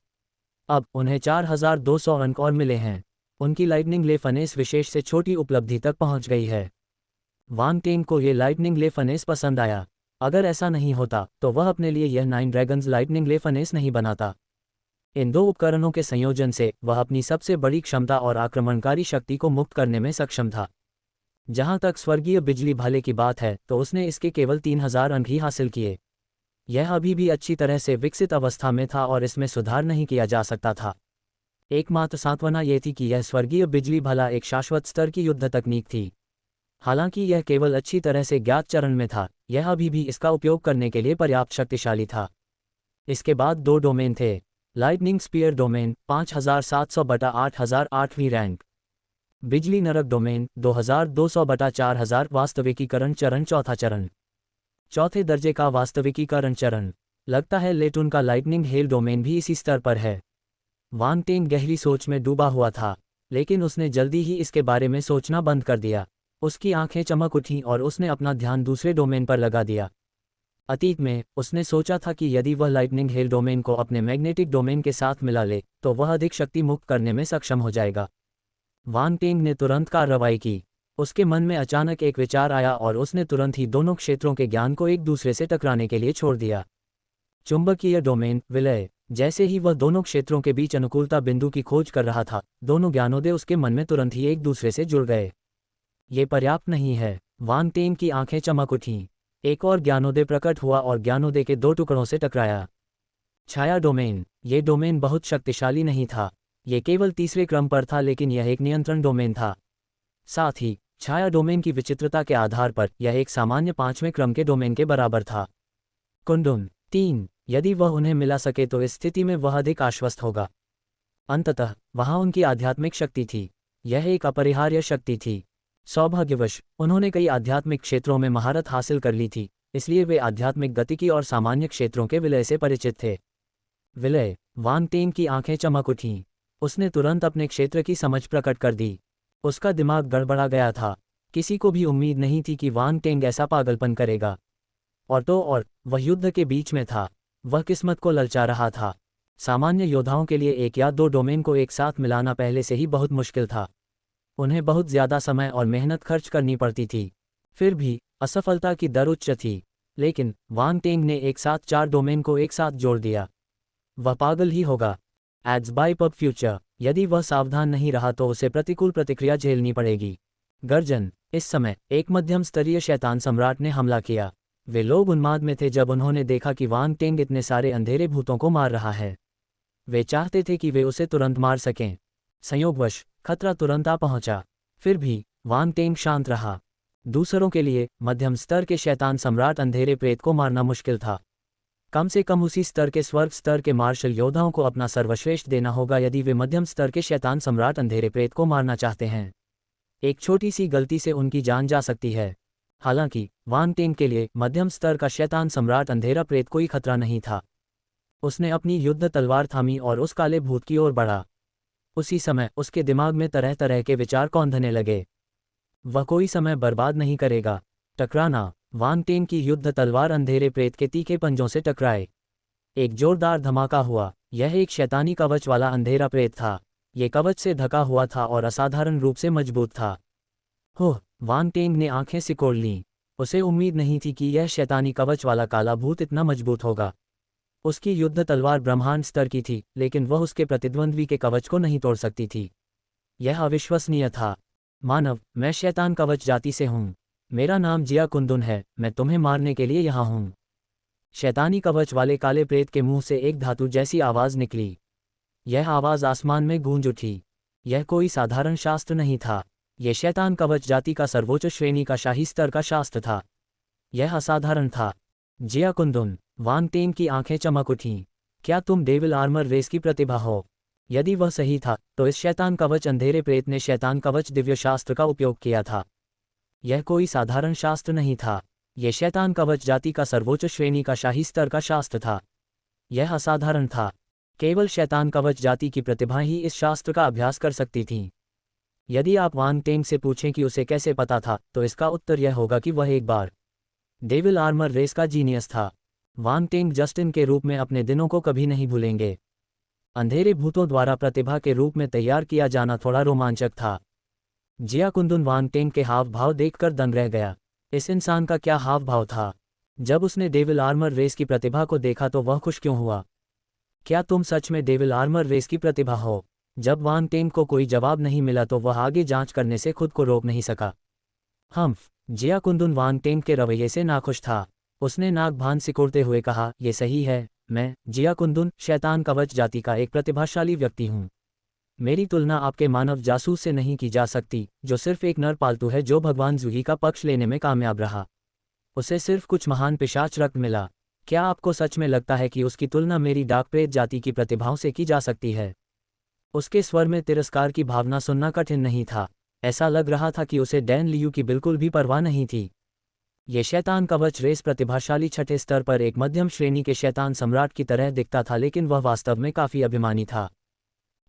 अब उन्हें 4200 अंक और मिले हैं। उनकी लाइटनिंग ले फनेस विशेष से छोटी उपलब्धि तक पहुंच गई है। वांग टेंग को ये लाइटनिंग ले फनेस पसंद आया। अगर ऐसा नहीं होता तो वह अपने लिए यह 9 ड्रैगन्स लाइटनिंग ले फनेस नहीं बनाता। इन दो उपकरणों के संयोजन से वह अपनी सबसे बड़ी क्षमता और आक्रमणकारी शक्ति को मुक्त करने में सक्षम था। जहां तक स्वर्गीय बिजली भाले की बात है तो उसने इसके केवल 3000 अंक ही हासिल किए। यह अभी भी अच्छी तरह से विकसित अवस्था में था और इसमें सुधार नहीं किया जा सकता था। एकमात्र सांत्वना यह थी कि यह स्वर्गीय बिजली भाला एक शाश्वत स्तर की युद्ध तकनीक थी। हालांकि यह केवल अच्छी तरह से ज्ञात चरण में था, यह अभी भी इसका उपयोग करने के लिए पर्याप्त शक्तिशाली था। इसके बाद 2 डोमेन थे। लाइटनिंग स्पीयर डोमेन 5700/8000 8वीं रैंक। बिजली नरक डोमेन 2200/4000 वास्तविकीकरण चरण चौथा चरण। चौथे दर्जे का वास्तविकीकरण चरण। लगता है लेटून का लाइटनिंग हेल डोमेन भी इसी स्तर पर है। वांग टेंग गहरी सोच में डूबा हुआ था, लेकिन उसने जल्दी ही इसके बारे में सोचना बंद कर दिया। उसकी आंखें चमक उठीं और उसने अपना ध्यान दूसरे डोमेन पर लगा दिया। अतीत में उसने सोचा था कि यदि वह लाइटनिंग हेल डोमेन को अपने मैग्नेटिक डोमेन के साथ मिला ले तो वह अधिक शक्ति मुक्त करने में सक्षम हो जाएगा। वांग टेंग ने तुरंत कार्रवाई की। उसके मन में अचानक एक विचार आया और उसने तुरंत ही दोनों क्षेत्रों के ज्ञान को एक दूसरे से टकराने के लिए छोड़ दिया। चुंबकीय डोमेन विलय। जैसे ही वह दोनों क्षेत्रों के बीच अनुकूलता बिंदु की खोज कर रहा था, दोनों ज्ञानोदय उसके मन में तुरंत ही एक दूसरे से जुड़ गए। ये पर्याप्त नहीं है। वांग टेंग की आंखें चमक उठीं। एक और ज्ञानोदय प्रकट हुआ और ज्ञानोदय के 2 टुकड़ों से टकराया। छाया डोमेन। ये डोमेन बहुत शक्तिशाली नहीं था। ये केवल तीसरे क्रम पर था, लेकिन यह एक नियंत्रण डोमेन था। साथ ही छाया डोमेन की विचित्रता के आधार पर यह एक सामान्य 5वें क्रम के डोमेन के बराबर था। कुंडुन 3। यदि वह उन्हें मिला सके तो इस स्थिति में वह अधिक आश्वस्त होगा। अंततः वहां उनकी आध्यात्मिक शक्ति थी। यह एक अपरिहार्य शक्ति थी। सौभाग्यवश उन्होंने कई आध्यात्मिक क्षेत्रों में महारत हासिल कर ली थी, इसलिए वे आध्यात्मिक गतिकी और सामान्य क्षेत्रों के विलय से परिचित थे। विलय। वांग टेंग की आंखें चमक उठीं। उसने तुरंत अपने क्षेत्र की समझ प्रकट कर दी। उसका दिमाग गड़बड़ा गया था। किसी को भी उम्मीद नहीं थी कि वांग टेंग ऐसा पागलपन करेगा। और तो और वह युद्ध के बीच में था। वह किस्मत को ललचा रहा था। सामान्य योद्धाओं के लिए 1 या 2 डोमेन को एक साथ मिलाना पहले से ही बहुत मुश्किल था। उन्हें बहुत ज्यादा समय और मेहनत खर्च करनी पड़ती थी। फिर भी असफलता की दर उच्च थी। लेकिन वांग टेंग ने एक साथ 4 डोमेन को एक साथ जोड़ दिया। वह पागल ही होगा। Ads by pub future. यदि वह सावधान नहीं रहा तो उसे प्रतिकूल प्रतिक्रिया झेलनी पड़ेगी। गर्जन। इस समय एक मध्यम स्तरीय शैतान सम्राट ने हमला किया। वे लोग उन्माद में थे जब उन्होंने देखा कि वांग टेंग इतने सारे अंधेरे भूतों को मार रहा है। वे चाहते थे कि वे उसे तुरंत मार सकें। संयोगवश खतरा तुरंत आ पहुंचा। फिर भी वांग टेंग शांत रहा। दूसरों के लिए मध्यम स्तर के शैतान सम्राट अंधेरे प्रेत को मारना मुश्किल था। कम से कम उसी स्तर के स्वर्ग स्तर के मार्शल योद्धाओं को अपना सर्वश्रेष्ठ देना होगा यदि वे मध्यम स्तर के शैतान सम्राट अंधेरे प्रेत को मारना चाहते हैं। एक छोटी सी गलती से उनकी जान जा सकती है। हालांकि वांग टेंग के लिए मध्यम स्तर का शैतान सम्राट अंधेरा प्रेत कोई खतरा नहीं था। उसने अपनी युद्ध तलवार थामी और उस काले भूत की ओर बढ़ा। उसी समय उसके दिमाग में तरह तरह के विचार कौंधने लगे। वह कोई समय बर्बाद नहीं करेगा। टकराना। वांग टेंग की युद्ध तलवार अंधेरे प्रेत के तीखे पंजों से टकराए। एक जोरदार धमाका हुआ। यह एक शैतानी कवच वाला अंधेरा प्रेत था। ये कवच से ढका हुआ था और असाधारण रूप से मजबूत था। होह! वांग टेंग ने आंखें सिकोड़ लीं। उसे उम्मीद नहीं थी कि यह शैतानी कवच वाला काला भूत इतना मजबूत होगा। उसकी युद्ध तलवार ब्रह्मांड स्तर की थी, लेकिन वह उसके प्रतिद्वंद्वी के कवच को नहीं तोड़ सकती थी। यह अविश्वसनीय था। मानव, मैं शैतान कवच जाति से हूँ। मेरा नाम जिया कुंदुन है। मैं तुम्हें मारने के लिए यहाँ हूँ। शैतानी कवच वाले काले प्रेत के मुंह से एक धातु जैसी आवाज निकली। यह आवाज आसमान में गूंज उठी। यह कोई साधारण शास्त्र नहीं था। यह शैतान कवच जाति का सर्वोच्च श्रेणी का शाही स्तर का शास्त्र था। यह असाधारण था। जिया कुंदुन। वांग टेंग की आंखें चमक उठीं। क्या तुम डेविल आर्मर रेस की प्रतिभा हो? यदि वह सही था तो इस शैतान कवच अंधेरे प्रेत ने शैतान कवच दिव्य शास्त्र का उपयोग किया था। यह कोई साधारण शास्त्र नहीं था। यह शैतान कवच जाति का सर्वोच्च श्रेणी का शाही स्तर का शास्त्र था। यह असाधारण था। केवल शैतान कवच जाति की प्रतिभा ही इस शास्त्र का अभ्यास कर सकती थीं। यदि आप वांग टेंग से पूछें कि उसे कैसे पता था, तो इसका उत्तर यह होगा कि वह एक बार डेविल आर्मर रेस का जीनियस था। वांग टेंग जस्टिन के रूप में अपने दिनों को कभी नहीं भूलेंगे। अंधेरे भूतों द्वारा प्रतिभा के रूप में तैयार किया जाना थोड़ा रोमांचक था। जिया कुंदुन वांग टेंग के हाव भाव देखकर दंग रह गया। इस इंसान का क्या हाव भाव था। जब उसने डेविल आर्मर रेस की प्रतिभा को देखा तो वह खुश क्यों हुआ। क्या तुम सच में डेविल आर्मर रेस की प्रतिभा हो। जब वांग टेंग को कोई जवाब नहीं मिला तो वह आगे जांच करने से खुद को रोक नहीं सका। जिया कुंदुन वांग टेंग के रवैये से नाखुश था। उसने नाक भान सिकोड़ते हुए कहा, यह सही है, मैं जिया कुंदुन शैतान कवच जाति का एक प्रतिभाशाली व्यक्ति हूँ। मेरी तुलना आपके मानव जासूस से नहीं की जा सकती, जो सिर्फ एक नर पालतू है जो भगवान जूही का पक्ष लेने में कामयाब रहा। उसे सिर्फ कुछ महान पिशाच रक्त मिला। क्या आपको सच में लगता है कि उसकी तुलना मेरी डाक प्रेत जाति की प्रतिभाओं से की जा सकती है। उसके स्वर में तिरस्कार की भावना सुनना कठिन नहीं था। ऐसा लग रहा था कि उसे डैन लियू की बिल्कुल भी परवाह नहीं थी। ये शैतान कवच रेस प्रतिभाशाली छठे स्तर पर एक मध्यम श्रेणी के शैतान सम्राट की तरह दिखता था, लेकिन वह वास्तव में काफी अभिमानी था।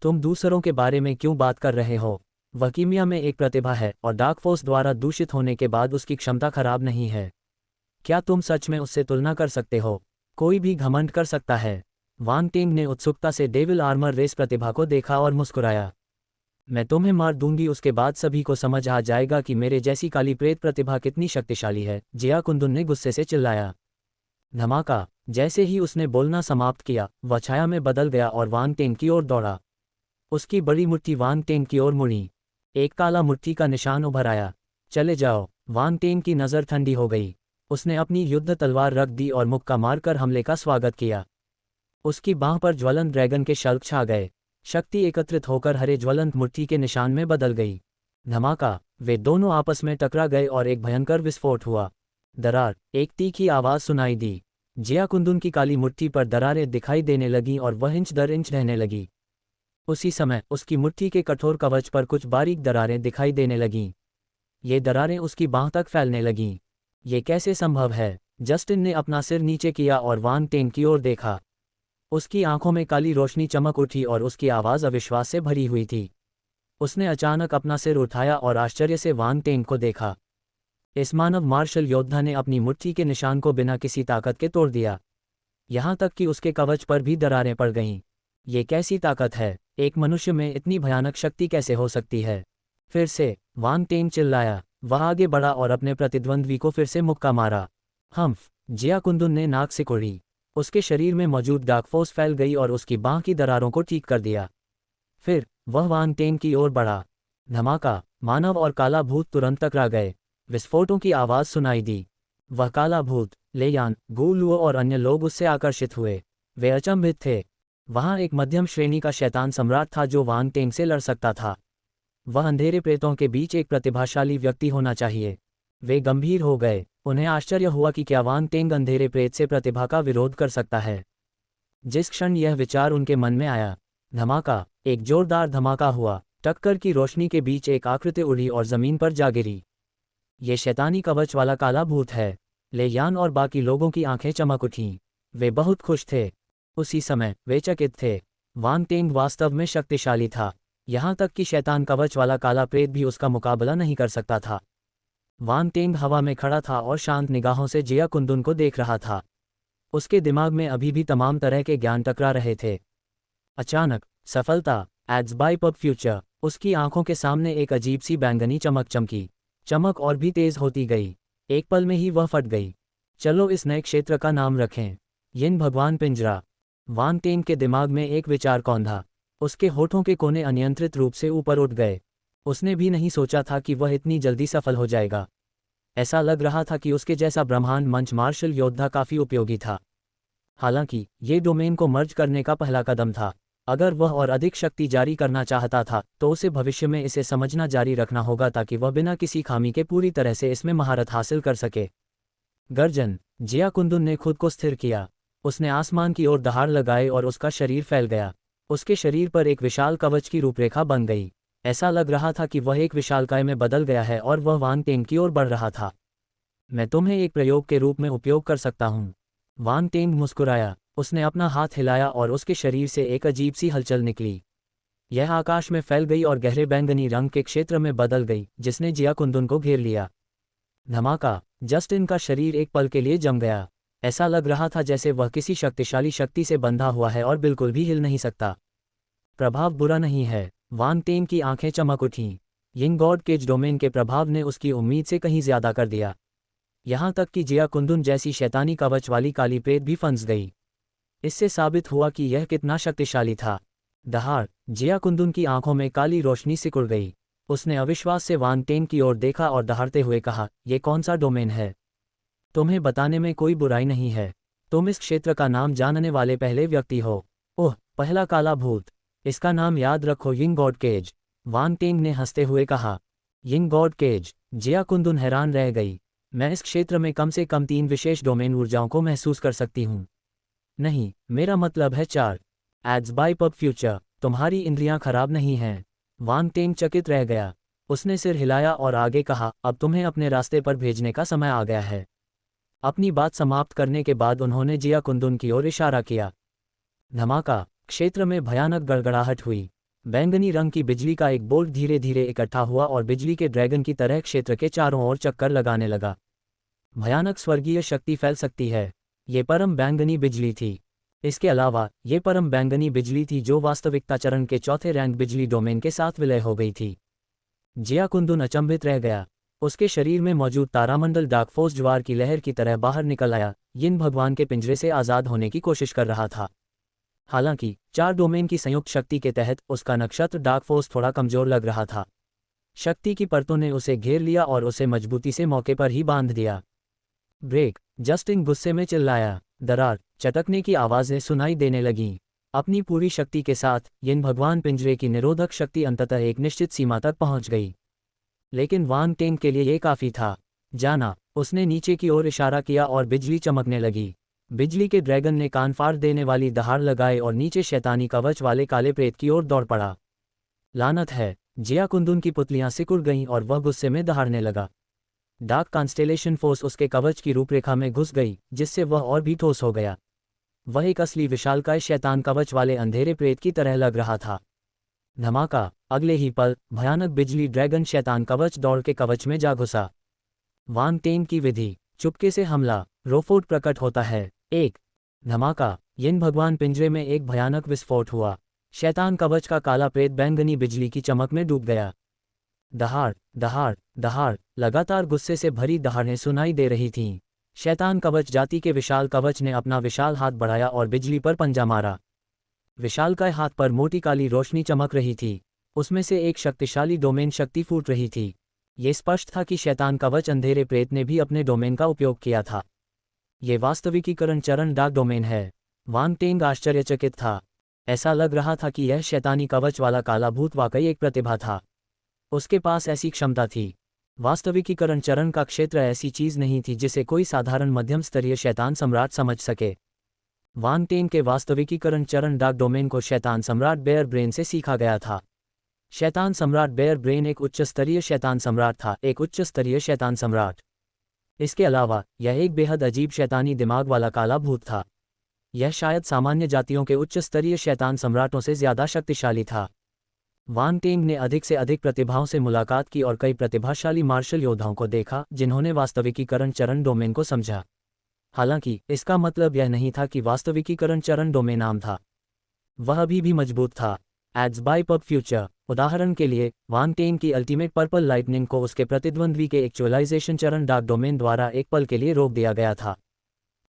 तुम दूसरों के बारे में क्यों बात कर रहे हो। वह कीमिया में एक प्रतिभा है और डार्क फोर्स द्वारा दूषित होने के बाद उसकी क्षमता खराब नहीं है। क्या तुम सच में उससे तुलना कर सकते हो। कोई भी घमंड कर सकता है। वांग टेंग ने उत्सुकता से डेविल आर्मर रेस प्रतिभा को देखा और मुस्कुराया। मैं तुम्हें मार दूंगी, उसके बाद सभी को समझ आ जाएगा कि मेरे जैसी काली प्रेत प्रतिभा कितनी शक्तिशाली है, जिया कुंदुन ने गुस्से से चिल्लाया। धमाका। जैसे ही उसने बोलना समाप्त किया, वह छाया में बदल गया और वांग टेंग की ओर दौड़ा। उसकी बड़ी मुट्ठी वांग टेंग की ओर मुड़ी। एक काला मुट्ठी का निशान उभर आया। चले जाओ। वांग टेंग की नज़र ठंडी हो गई। उसने अपनी युद्ध तलवार रख दी और मुक्का मारकर हमले का स्वागत किया। उसकी बांह पर ज्वलंत ड्रैगन के शल्क छा गए। शक्ति एकत्रित होकर हरे ज्वलंत मुट्ठी के निशान में बदल गई। धमाका। वे दोनों आपस में टकरा गए और एक भयंकर विस्फोट हुआ। दरार। एक तीखी आवाज सुनाई दी। जिया कुंदुन की काली मुट्ठी पर दरारें दिखाई देने लगीं और वह इंच दर इंच ढहने लगी। उसी समय उसकी मुट्ठी के कठोर कवच पर कुछ बारीक दरारें दिखाई देने लगीं। ये दरारें उसकी बांह तक फैलने लगीं। ये कैसे संभव है। जस्टिन ने अपना सिर नीचे किया और वांग टेंग की ओर देखा। उसकी आंखों में काली रोशनी चमक उठी और उसकी आवाज़ अविश्वास से भरी हुई थी। उसने अचानक अपना सिर उठाया और आश्चर्य से वांग टेंग को देखा। इस मानव मार्शल योद्धा ने अपनी मुट्ठी के निशान को बिना किसी ताकत के तोड़ दिया। यहाँ तक कि उसके कवच पर भी दरारें पड़ गईं। ये कैसी ताकत है। एक मनुष्य में इतनी भयानक शक्ति कैसे हो सकती है। फिर से वांग टेंग चिल्लाया। वह आगे बढ़ा और अपने प्रतिद्वंद्वी को फिर से मुक्का मारा। जिया कुंदुन ने नाक सिकोड़ी। उसके शरीर में मौजूद डार्क फोर्स फैल गई और उसकी बांह की दरारों को ठीक कर दिया। फिर वह वांग टेंग की ओर बढ़ा। धमाका। मानव और काला भूत तुरंत टकरा गए। विस्फोटों की आवाज़ सुनाई दी। वह काला भूत, लेयान, गु लुओ और अन्य लोग उससे आकर्षित हुए। वे अचंभित थे। वहाँ एक मध्यम श्रेणी का शैतान सम्राट था जो वांग टेंग से लड़ सकता था। वह अंधेरे प्रेतों के बीच एक प्रतिभाशाली व्यक्ति होना चाहिए। वे गंभीर हो गए। उन्हें आश्चर्य हुआ कि क्या वांग टेंग अंधेरे प्रेत से प्रतिभा का विरोध कर सकता है। जिस क्षण यह विचार उनके मन में आया, धमाका। एक जोरदार धमाका हुआ। टक्कर की रोशनी के बीच एक आकृति उड़ी और जमीन पर जा गिरी। ये शैतानी कवच वाला काला भूत है। लेयान और बाकी लोगों की आंखें चमक उठीं। वे बहुत खुश थे। उसी समय वे चकित थे। वांग टेंग वास्तव में शक्तिशाली था। यहाँ तक कि शैतान कवच वाला काला प्रेत भी उसका मुकाबला नहीं कर सकता था। वांग टेंग हवा में खड़ा था और शांत निगाहों से जिया कुंदुन को देख रहा था। उसके दिमाग में अभी भी तमाम तरह के ज्ञान टकरा रहे थे। अचानक सफलता एड्स बाय पब फ्यूचर। उसकी आंखों के सामने एक अजीब सी बैंगनी चमक चमकी। चमक और भी तेज होती गई। एक पल में ही वह फट गई। चलो इस नए क्षेत्र का नाम रखें यिन भगवान पिंजरा। वांग टेंग के दिमाग में एक विचार कौंधा। उसके होठों के कोने अनियंत्रित रूप से ऊपर उठ गए। उसने भी नहीं सोचा था कि वह इतनी जल्दी सफल हो जाएगा। ऐसा लग रहा था कि उसके जैसा ब्रह्मांड मंच मार्शल योद्धा काफी उपयोगी था। हालांकि ये डोमेन को मर्ज करने का पहला कदम था। अगर वह और अधिक शक्ति जारी करना चाहता था तो उसे भविष्य में इसे समझना जारी रखना होगा ताकि वह बिना किसी खामी के पूरी तरह से इसमें महारत हासिल कर सके। गर्जन। जिया कुंदुन ने खुद को स्थिर किया। उसने आसमान की ओर दहाड़ लगाए और उसका शरीर फैल गया। उसके शरीर पर एक विशाल कवच की रूपरेखा बन गई। ऐसा लग रहा था कि वह एक विशालकाय में बदल गया है और वह वांग टेंग की ओर बढ़ रहा था। मैं तुम्हें एक प्रयोग के रूप में उपयोग कर सकता हूँ। वांग टेंग मुस्कुराया। उसने अपना हाथ हिलाया और उसके शरीर से एक अजीब सी हलचल निकली। यह आकाश में फैल गई और गहरे बैंगनी रंग के क्षेत्र में बदल गई, जिसने जिया कुंदन को घेर लिया। धमाका! जस्टिन का शरीर एक पल के लिए जम गया। ऐसा लग रहा था जैसे वह किसी शक्तिशाली शक्ति से बंधा हुआ है और बिल्कुल भी हिल नहीं सकता। प्रभाव बुरा नहीं है। वांग टेन की आंखें चमक उठीं। यिंग गॉड केज डोमेन के प्रभाव ने उसकी उम्मीद से कहीं ज्यादा कर दिया। यहाँ तक कि जिया कुंदन जैसी शैतानी कवच वाली काली प्रेत भी फंस गई। इससे साबित हुआ कि यह कितना शक्तिशाली था। दहाड़! जिया कुंदन की आंखों में काली रोशनी सिकुड़ गई। उसने अविश्वास से वांग टेन की ओर देखा और दहाड़ते हुए कहा, ये कौन सा डोमेन है? तुम्हें बताने में कोई बुराई नहीं है। तुम इस क्षेत्र का नाम जानने वाले पहले व्यक्ति हो। ओह, पहला काला भूत। इसका नाम याद रखो, Ying God cage. Wang Teng ने हंसते हुए कहा। Ying God cage! जिया कुंदन हैरान रह गई। मैं इस क्षेत्र में कम से कम 3 विशेष डोमेन ऊर्जाओं को महसूस कर सकती हूँ। नहीं, मेरा मतलब है 4। Ads by pub future. तुम्हारी इंद्रियां खराब नहीं हैं। वांग टेंग चकित रह गया। उसने सिर हिलाया और आगे कहा, अब तुम्हें अपने रास्ते पर भेजने का समय आ गया है। अपनी बात समाप्त करने के बाद उन्होंने जिया कुंदन की ओर इशारा किया। धमाका! क्षेत्र में भयानक गड़गड़ाहट हुई। बैंगनी रंग की बिजली का एक बोल्ट धीरे धीरे इकट्ठा हुआ और बिजली के ड्रैगन की तरह क्षेत्र के चारों ओर चक्कर लगाने लगा। भयानक स्वर्गीय शक्ति फैल सकती है। ये परम बैंगनी बिजली थी। इसके अलावा ये परम बैंगनी बिजली थी जो वास्तविकता चरण के चौथे रैंक बिजली डोमेन के साथ विलय हो गई थी। जिया कुंदन अचंभित रह गया। उसके शरीर में मौजूद तारामंडल डार्क फोर्स ज्वार की लहर की तरह बाहर निकल आया, यिन भगवान के पिंजरे से आज़ाद होने की कोशिश कर रहा था। हालांकि 4 डोमेन की संयुक्त शक्ति के तहत उसका नक्षत्र डार्क फोर्स थोड़ा कमजोर लग रहा था। शक्ति की परतों ने उसे घेर लिया और उसे मजबूती से मौके पर ही बांध दिया। ब्रेक! जस्टिन गुस्से में चिल्लाया। दरार चटकने की आवाज़ें सुनाई देने लगीं। अपनी पूरी शक्ति के साथ यिन भगवान पिंजरे की निरोधक शक्ति अंततः एक निश्चित सीमा तक पहुंच गई। लेकिन वांग टेंग के लिए ये काफ़ी था। जाना! उसने नीचे की ओर इशारा किया और बिजली चमकने लगी। बिजली के ड्रैगन ने कान फाड़ देने वाली दहाड़ लगाए और नीचे शैतानी कवच वाले काले प्रेत की ओर दौड़ पड़ा। लानत है! जिया कुंदन की पुतलियां सिकुड़ गईं और वह गुस्से में दहाड़ने लगा। डार्क कॉन्स्टेलेशन फोर्स उसके कवच की रूपरेखा में घुस गई, जिससे वह और भी ठोस हो गया। वह एक असली विशालकाय शैतान कवच वाले अंधेरे प्रेत की तरह लग रहा था। धमाका! अगले ही पल भयानक बिजली ड्रैगन शैतान कवच दौड़ के कवच में जा घुसा। वांग टेंग की विधि। चुपके से हमला। रोफोट प्रकट होता है। 1 धमाका! यिन भगवान पिंजरे में एक भयानक विस्फोट हुआ। शैतान कवच का काला प्रेत बैंगनी बिजली की चमक में डूब गया। दहाड़! दहाड़! दहाड़! लगातार गुस्से से भरी दहाड़ें सुनाई दे रही थीं। शैतान कवच जाति के विशाल कवच ने अपना विशाल हाथ बढ़ाया और बिजली पर पंजा मारा। विशालकाय हाथ पर मोटी काली रोशनी चमक रही थी। उसमें से एक शक्तिशाली डोमेन शक्ति फूट रही थी। ये स्पष्ट था कि शैतान कवच अंधेरे प्रेत ने भी अपने डोमेन का उपयोग किया था। ये वास्तविकीकरण चरण डार्क डोमेन है। वांग टेंग आश्चर्यचकित था। ऐसा लग रहा था कि यह शैतानी कवच वाला काला भूत वाकई एक प्रतिभा था। उसके पास ऐसी क्षमता थी। वास्तविकीकरण चरण का क्षेत्र ऐसी चीज नहीं थी जिसे कोई साधारण मध्यम स्तरीय शैतान सम्राट समझ सके। वांग टेंग के वास्तविकीकरण चरण डार्क डोमेन को शैतान सम्राट बेयर ब्रेन से सीखा गया था। शैतान सम्राट बेयर ब्रेन एक उच्च स्तरीय शैतान सम्राट था, एक उच्च स्तरीय शैतान सम्राट। इसके अलावा यह एक बेहद अजीब शैतानी दिमाग वाला काला भूत था। यह शायद सामान्य जातियों के उच्च स्तरीय शैतान सम्राटों से ज्यादा शक्तिशाली था। वांग टेंग ने अधिक से अधिक प्रतिभाओं से मुलाकात की और कई प्रतिभाशाली मार्शल योद्धाओं को देखा जिन्होंने वास्तविकीकरण चरण डोमेन को समझा। हालांकि इसका मतलब यह नहीं था कि वास्तविकीकरण चरण डोमेन आम था। वह अभी भी मजबूत था। Ads by pub future. उदाहरण के लिए, वांग टेंग की अल्टीमेट पर्पल लाइटनिंग को उसके प्रतिद्वंद्वी के एक्चुअलाइजेशन चरण डार्क डोमेन द्वारा एक पल के लिए रोक दिया गया था।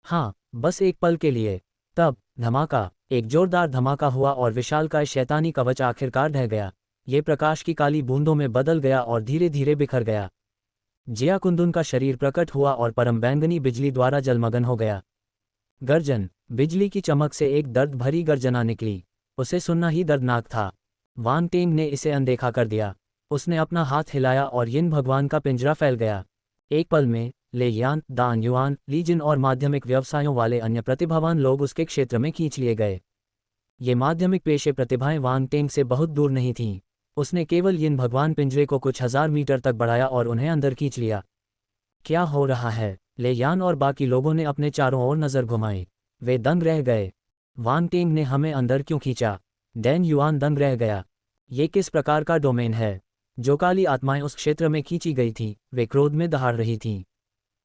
हाँ, बस एक पल के लिए। तब धमाका! एक जोरदार धमाका हुआ और विशालकाय शैतानी कवच आखिरकार ढह गया। ये प्रकाश की काली बूंदों में बदल गया और धीरे धीरे बिखर गया। जिया कुंदन का शरीर प्रकट हुआ और परम बैंगनी बिजली द्वारा जलमग्न हो गया। गर्जन! बिजली की चमक से एक दर्द भरी गर्जना निकली। उसे सुनना ही दर्दनाक था। वांग टेंग ने इसे अनदेखा कर दिया। उसने अपना हाथ हिलाया और यिन भगवान का पिंजरा फैल गया। एक पल में ले यान, दान युआन, लीजिन और माध्यमिक व्यवसायों वाले अन्य प्रतिभावान लोग उसके क्षेत्र में खींच लिए गए। ये माध्यमिक पेशे प्रतिभाएं वांग टेंग से बहुत दूर नहीं थीं। उसने केवल यिन भगवान पिंजरे को कुछ हजार मीटर तक बढ़ाया और उन्हें अंदर खींच लिया। क्या हो रहा है? ले यान और बाकी लोगों ने अपने चारों ओर नजर घुमाई। वे दंग रह गए। वांग टेंग ने हमें अंदर क्यों खींचा? डैन युआन दंग रह गया। ये किस प्रकार का डोमेन है? जो काली आत्माएं उस क्षेत्र में खींची गई थीं, वे क्रोध में दहाड़ रही थीं।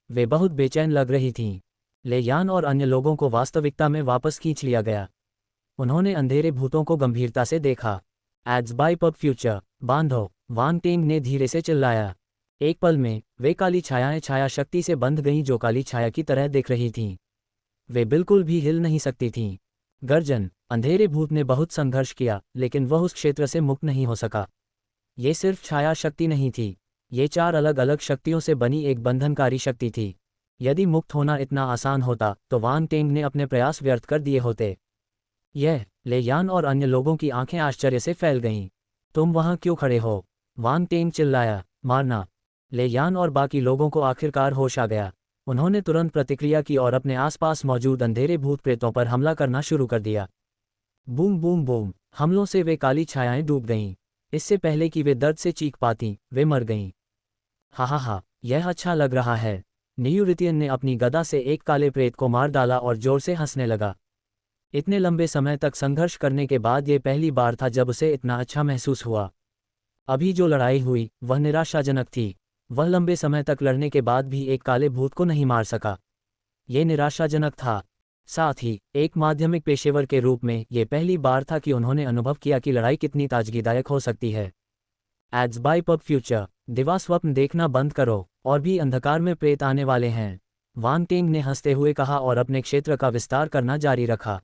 वे बहुत बेचैन लग रही थीं। लेयान और अन्य लोगों को वास्तविकता में वापस खींच लिया गया। उन्होंने अंधेरे भूतों को गंभीरता से देखा। एड्स बाय पब फ्यूचर, बांधो, वांग टेंग ने धीरे से चिल्लाया। एक पल में वे काली छायाएं छाया शक्ति से बंध गईं जो काली छाया की तरह दिख रही थीं। वे बिल्कुल भी हिल नहीं सकती थीं। गर्जन, अंधेरे भूत ने बहुत संघर्ष किया, लेकिन वह उस क्षेत्र से मुक्त नहीं हो सका। ये सिर्फ छाया शक्ति नहीं थी, ये 4 अलग अलग शक्तियों से बनी एक बंधनकारी शक्ति थी। यदि मुक्त होना इतना आसान होता तो वांग टेंग ने अपने प्रयास व्यर्थ कर दिए होते। यह लेयान और अन्य लोगों की आंखें आश्चर्य से फैल गईं। तुम वहां क्यों खड़े हो? वांग टेंग चिल्लाया। मारना। लेयान और बाकी लोगों को आखिरकार होश आ गया। उन्होंने तुरंत प्रतिक्रिया की और अपने आसपास मौजूद अंधेरे भूत प्रेतों पर हमला करना शुरू कर दिया। बूम बूम बूम, हमलों से वे काली छायाएं डूब गईं। इससे पहले कि वे दर्द से चीख पातीं, वे मर गईं। हा, यह अच्छा लग रहा है। नियूरितियन ने अपनी गदा से एक काले प्रेत को मार डाला और जोर से हंसने लगा। इतने लंबे समय तक संघर्ष करने के बाद ये पहली बार था जब उसे इतना अच्छा महसूस हुआ। अभी जो लड़ाई हुई वह निराशाजनक थी। वह लंबे समय तक लड़ने के बाद भी एक काले भूत को नहीं मार सका। ये निराशाजनक था। साथ ही एक माध्यमिक पेशेवर के रूप में ये पहली बार था कि उन्होंने अनुभव किया कि लड़ाई कितनी ताजगीदायक हो सकती है। एड्स बाय पब फ्यूचर, दिवा स्वप्न देखना बंद करो, और भी अंधकार में प्रेत आने वाले हैं। वांग टेंग ने हंसते हुए कहा और अपने क्षेत्र का विस्तार करना जारी रखा।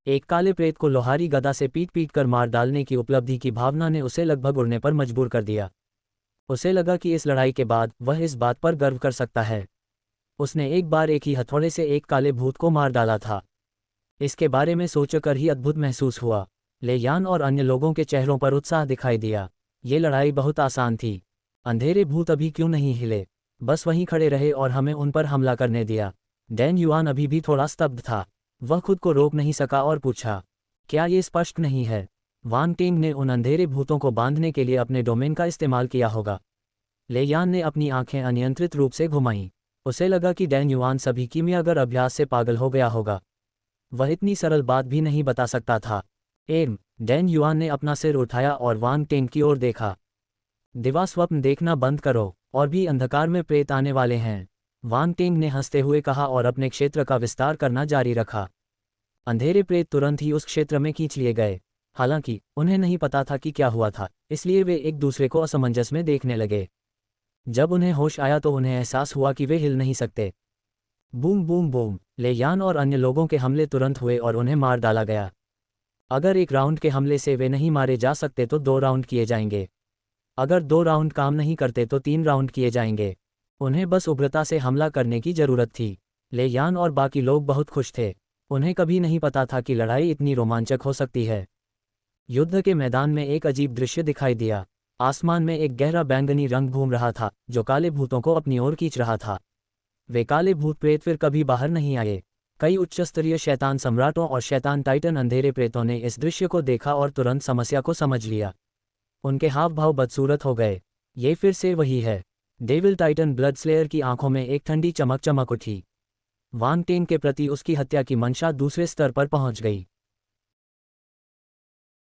एक काले प्रेत को लोहारी गदा से पीट पीट कर मार डालने की उपलब्धि की भावना ने उसे लगभग उड़ने पर मजबूर कर दिया। उसे लगा कि इस लड़ाई के बाद वह इस बात पर गर्व कर सकता है। उसने एक बार एक ही हथौड़े से एक काले भूत को मार डाला था। इसके बारे में सोचकर ही अद्भुत महसूस हुआ। लेयान और अन्य लोगों के चेहरों पर उत्साह दिखाई दिया। ये लड़ाई बहुत आसान थी। अंधेरे भूत अभी क्यों नहीं हिले? बस वहीं खड़े रहे और हमें उन पर हमला करने दिया। डैन युआन अभी भी थोड़ा स्तब्ध था। वह खुद को रोक नहीं सका और पूछा, क्या ये स्पष्ट नहीं है? वांग टेंग ने उन अंधेरे भूतों को बांधने के लिए अपने डोमेन का इस्तेमाल किया होगा। लेयान ने अपनी आंखें अनियंत्रित रूप से घुमाईं। उसे लगा कि डैन युआन सभी कीमियागर अभ्यास से पागल हो गया होगा। वह इतनी सरल बात भी नहीं बता सकता था। डैन युआन ने अपना सिर उठाया और वांग टेंग की ओर देखा। दिवा स्वप्न देखना बंद करो, और भी अंधकार में प्रेत आने वाले हैं। वांग टेंग ने हंसते हुए कहा और अपने क्षेत्र का विस्तार करना जारी रखा। अंधेरे प्रेत तुरंत ही उस क्षेत्र में खींच लिए गए। हालांकि उन्हें नहीं पता था कि क्या हुआ था, इसलिए वे एक दूसरे को असमंजस में देखने लगे। जब उन्हें होश आया तो उन्हें एहसास हुआ कि वे हिल नहीं सकते। बूम बूम बूम, लेयान और अन्य लोगों के हमले तुरंत हुए और उन्हें मार डाला गया। अगर एक राउंड के हमले से वे नहीं मारे जा सकते तो 2 राउंड किए जाएंगे। अगर 2 राउंड काम नहीं करते तो 3 राउंड किए जाएंगे। उन्हें बस उग्रता से हमला करने की जरूरत थी। लेयान और बाकी लोग बहुत खुश थे। उन्हें कभी नहीं पता था कि लड़ाई इतनी रोमांचक हो सकती है। युद्ध के मैदान में एक अजीब दृश्य दिखाई दिया। आसमान में एक गहरा बैंगनी रंग घूम रहा था जो काले भूतों को अपनी ओर खींच रहा था। वे काले भूत प्रेत फिर कभी बाहर नहीं आए। कई उच्चस्तरीय शैतान सम्राटों और शैतान टाइटन अंधेरे प्रेतों ने इस दृश्य को देखा और तुरंत समस्या को समझ लिया। उनके हाव भाव बदसूरत हो गए। ये फिर से वही है। डेविल टाइटन ब्लड स्लेयर की आंखों में एक ठंडी चमक चमक उठी। वांग टेंग के प्रति उसकी हत्या की मंशा दूसरे स्तर पर पहुंच गई।